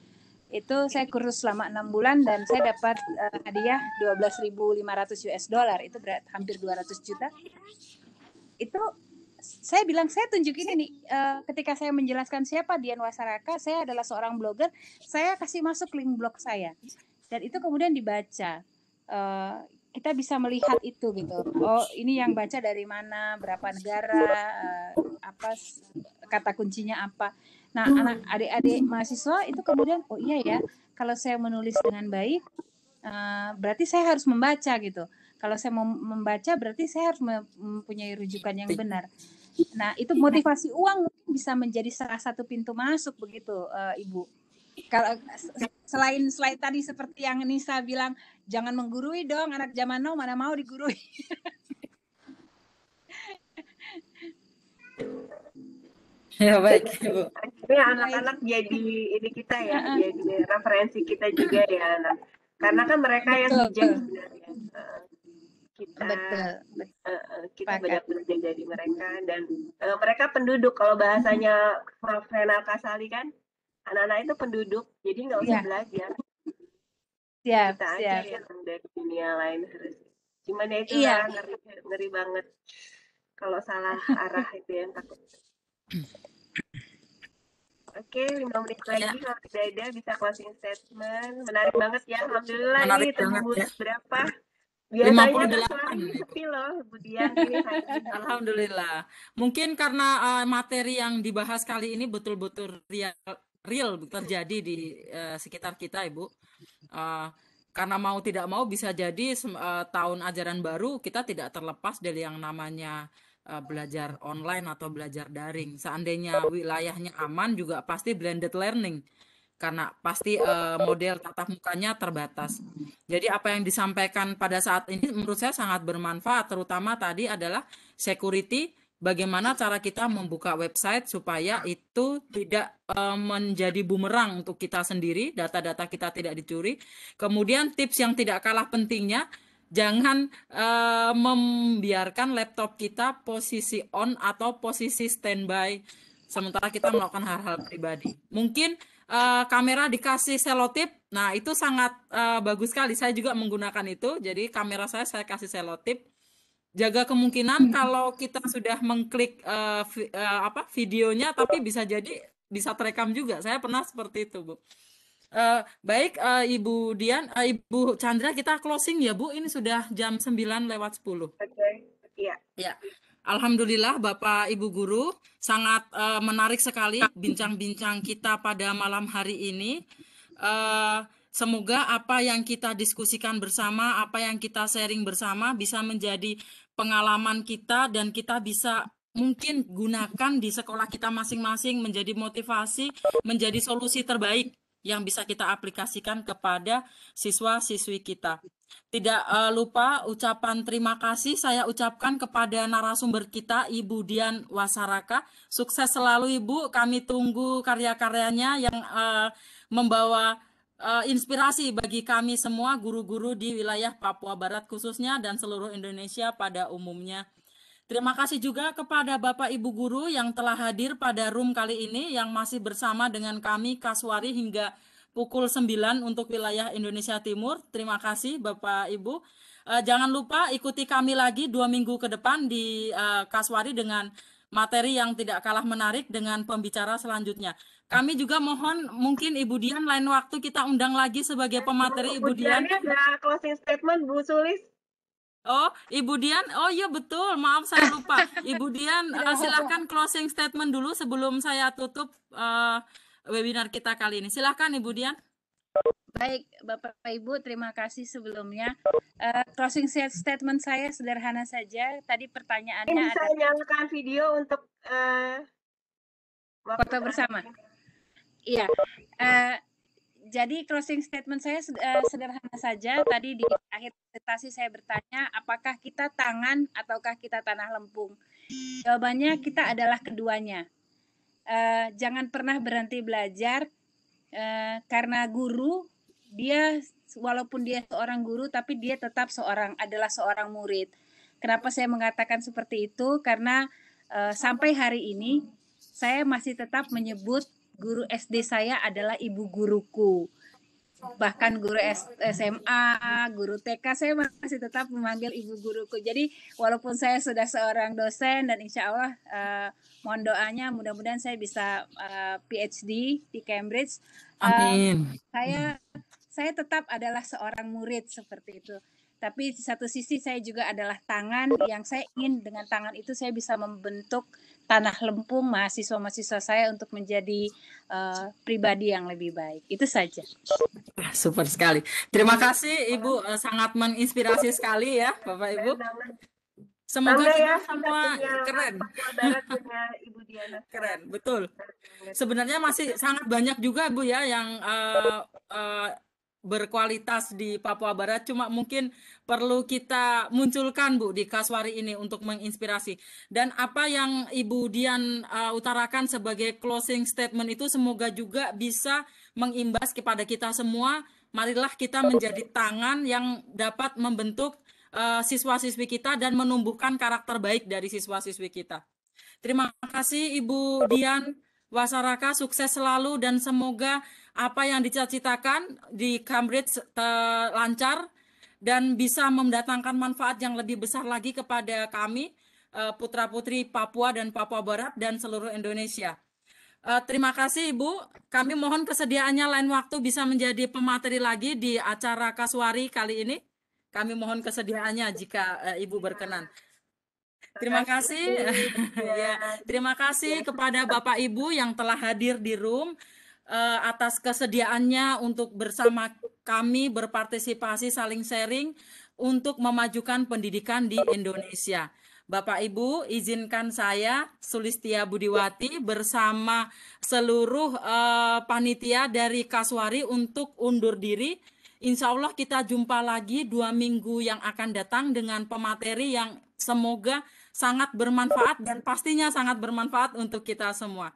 Itu saya kursus selama 6 bulan dan saya dapat hadiah $12.500 itu berat hampir 200 juta. Itu saya bilang, saya tunjukin ini ketika saya menjelaskan siapa Dian Wasaraka, saya adalah seorang blogger, saya kasih masuk link blog saya dan itu kemudian dibaca. kita bisa melihat itu gitu. Oh, ini yang baca dari mana, berapa negara, kata kuncinya apa. Nah, adik-adik mahasiswa itu kemudian, oh iya ya, kalau saya menulis dengan baik, berarti saya harus membaca gitu. Kalau saya mau membaca, berarti saya harus mempunyai rujukan yang benar. Nah, itu motivasi uang mungkin bisa menjadi salah satu pintu masuk begitu, Ibu. Kalau selain tadi seperti yang Nisa bilang, jangan menggurui dong, anak zaman now mana mau digurui. Ya baik, Ibu. Akhirnya anak-anak jadi ini kita ya, jadi referensi kita juga ya, anak. Karena kan mereka yang bijak sebenarnya. Kita banyak belajar dari mereka, dan mereka penduduk. Kalau bahasanya Prof. Renal Kasali kan, anak-anak itu penduduk, jadi nggak usah belajar. Kita aja yang dari dunia lain harus. Cuman ya itu ngeri banget kalau salah arah itu yang takut. Oke, 5 menit lagi kalau tidak ada bisa closing statement. Menarik banget ya, alhamdulillah. Menarik ini tembus berapa? Biasanya kan sepi loh, kemudian ini alhamdulillah. Mungkin karena materi yang dibahas kali ini betul-betul real terjadi di sekitar kita, Ibu. Karena mau tidak mau bisa jadi tahun ajaran baru kita tidak terlepas dari yang namanya belajar online atau belajar daring. Seandainya wilayahnya aman juga pasti blended learning. Karena pasti model tatap mukanya terbatas. Jadi apa yang disampaikan pada saat ini menurut saya sangat bermanfaat, terutama tadi adalah security, bagaimana cara kita membuka website supaya itu tidak menjadi bumerang untuk kita sendiri, data-data kita tidak dicuri. Kemudian tips yang tidak kalah pentingnya, jangan membiarkan laptop kita posisi on atau posisi standby sementara kita melakukan hal-hal pribadi. Mungkin kamera dikasih selotip, nah itu sangat bagus sekali. Saya juga menggunakan itu, jadi kamera saya kasih selotip. Jaga kemungkinan kalau kita sudah mengklik videonya, tapi bisa jadi bisa terekam juga. Saya pernah seperti itu, Bu. Baik, Ibu Dian, Ibu Chandra, kita closing ya, Bu. Ini sudah jam 9:10. Oke, iya. Ya. Alhamdulillah Bapak Ibu Guru, sangat menarik sekali bincang-bincang kita pada malam hari ini. Semoga apa yang kita diskusikan bersama, apa yang kita sharing bersama bisa menjadi pengalaman kita dan kita bisa mungkin gunakan di sekolah kita masing-masing menjadi motivasi, menjadi solusi terbaik yang bisa kita aplikasikan kepada siswa-siswi kita. Tidak lupa ucapan terima kasih saya ucapkan kepada narasumber kita, Ibu Dian Wasaraka. Sukses selalu Ibu, kami tunggu karya-karyanya yang membawa inspirasi bagi kami semua guru-guru di wilayah Papua Barat khususnya dan seluruh Indonesia pada umumnya. Terima kasih juga kepada Bapak Ibu Guru yang telah hadir pada room kali ini, yang masih bersama dengan kami Kaswari hingga pukul 9 untuk wilayah Indonesia Timur. Terima kasih Bapak Ibu. Jangan lupa ikuti kami lagi 2 minggu ke depan di Kaswari dengan materi yang tidak kalah menarik dengan pembicara selanjutnya. Kami juga mohon mungkin Ibu Dian lain waktu kita undang lagi sebagai pemateri. Ibu Dian. Ada closing statement Bu Sulis. Oh, Ibu Dian, oh iya betul, maaf saya lupa. Ibu Dian, silahkan closing statement dulu sebelum saya tutup webinar kita kali ini. Silahkan Ibu Dian. Baik, Bapak Ibu, terima kasih sebelumnya. Closing statement saya sederhana saja. Tadi pertanyaannya bisa nyalakan video untuk foto bersama. Iya. Jadi closing statement saya sederhana saja. Tadi di akhir presentasi saya bertanya, apakah kita tangan ataukah kita tanah lempung? Jawabannya kita adalah keduanya. Jangan pernah berhenti belajar, karena guru, dia walaupun dia seorang guru, tapi dia tetap adalah seorang murid. Kenapa saya mengatakan seperti itu? Karena sampai hari ini, saya masih tetap menyebut guru SD saya adalah ibu guruku. Bahkan guru SMA, guru TK, saya masih tetap memanggil ibu guruku. Jadi walaupun saya sudah seorang dosen dan insya Allah mohon doanya mudah-mudahan saya bisa PhD di Cambridge. Amin. Saya tetap adalah seorang murid seperti itu. Tapi di satu sisi saya juga adalah tangan yang saya ingin dengan tangan itu saya bisa membentuk tanah lempung mahasiswa-mahasiswa saya untuk menjadi pribadi yang lebih baik. Itu saja. Super sekali. Terima kasih Ibu, sangat menginspirasi sekali ya Bapak Ibu. Semoga Bangga kita ya, kita semua punya keren. Papua Barat punya Ibu Diana. Keren, betul. Sebenarnya masih sangat banyak juga Bu ya yang berkualitas di Papua Barat, cuma mungkin perlu kita munculkan Bu di Kaswari ini untuk menginspirasi. Dan apa yang Ibu Dian utarakan sebagai closing statement itu semoga juga bisa mengimbas kepada kita semua. Marilah kita menjadi tangan yang dapat membentuk siswa-siswi kita dan menumbuhkan karakter baik dari siswa-siswi kita. Terima kasih Ibu Dian Wasaraka, sukses selalu dan semoga apa yang dicita-citakan di Cambridge lancar dan bisa mendatangkan manfaat yang lebih besar lagi kepada kami, putra-putri Papua dan Papua Barat dan seluruh Indonesia. Terima kasih Ibu, kami mohon kesediaannya lain waktu bisa menjadi pemateri lagi di acara Kaswari kali ini. Kami mohon kesediaannya jika Ibu berkenan. Terima kasih. Ya, terima kasih kepada Bapak Ibu yang telah hadir di room atas kesediaannya untuk bersama kami berpartisipasi saling sharing untuk memajukan pendidikan di Indonesia. Bapak Ibu, izinkan saya Sulistia Budiwati bersama seluruh panitia dari Kaswari untuk undur diri. Insya Allah kita jumpa lagi 2 minggu yang akan datang dengan pemateri yang semoga sangat bermanfaat dan pastinya sangat bermanfaat untuk kita semua.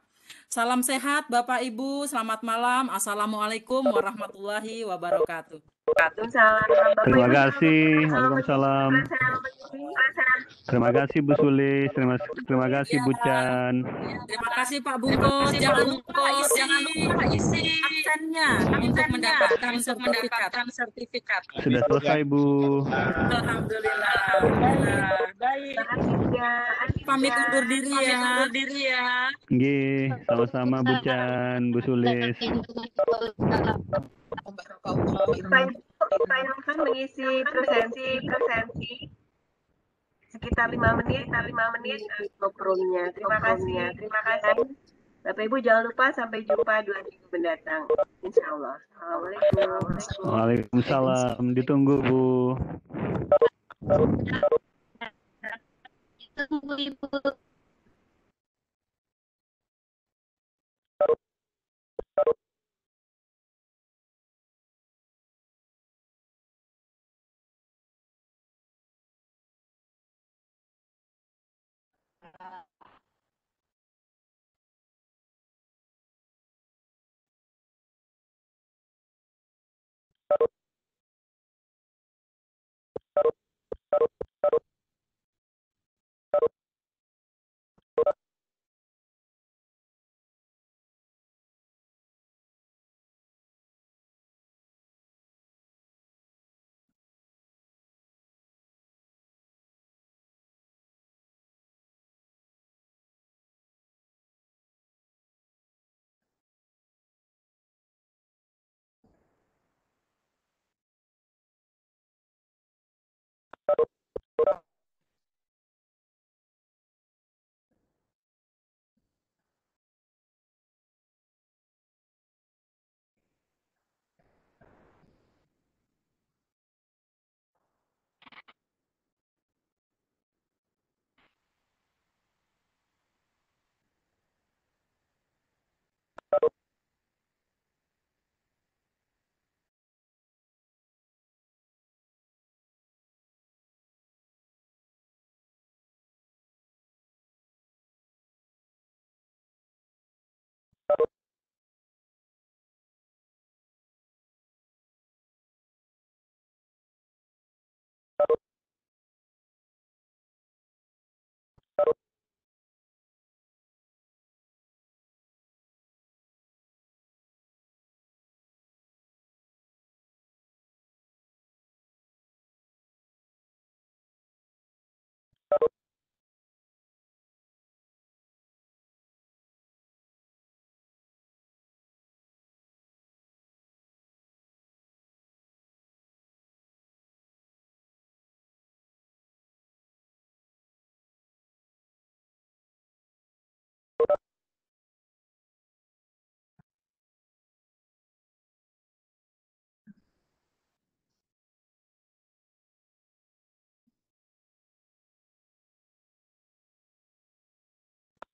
Salam sehat Bapak Ibu, selamat malam. Assalamualaikum warahmatullahi wabarakatuh. Terima kasih. Waalaikumsalam. Terima kasih Bu Sulis. Terima kasih Bu Chan. Terima kasih Pak Bungkus. Jangan lupa isi aksennya untuk mendapatkan sertifikat. Sudah selesai Bu. Alhamdulillah. Baik. Pamit undur diri ya. Nggih, sama-sama Bu Chan, Bu Sulis. Pak Ilham mengisi presensi sekitar 5 menit ngobrolnya. Terima kasih. Bapak Ibu jangan lupa sampai jumpa 2 minggu mendatang. Insya Allah. Assalamualaikum. Waalaikumsalam. Ditunggu Bu. Tunggu Ibu.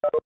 Sudah.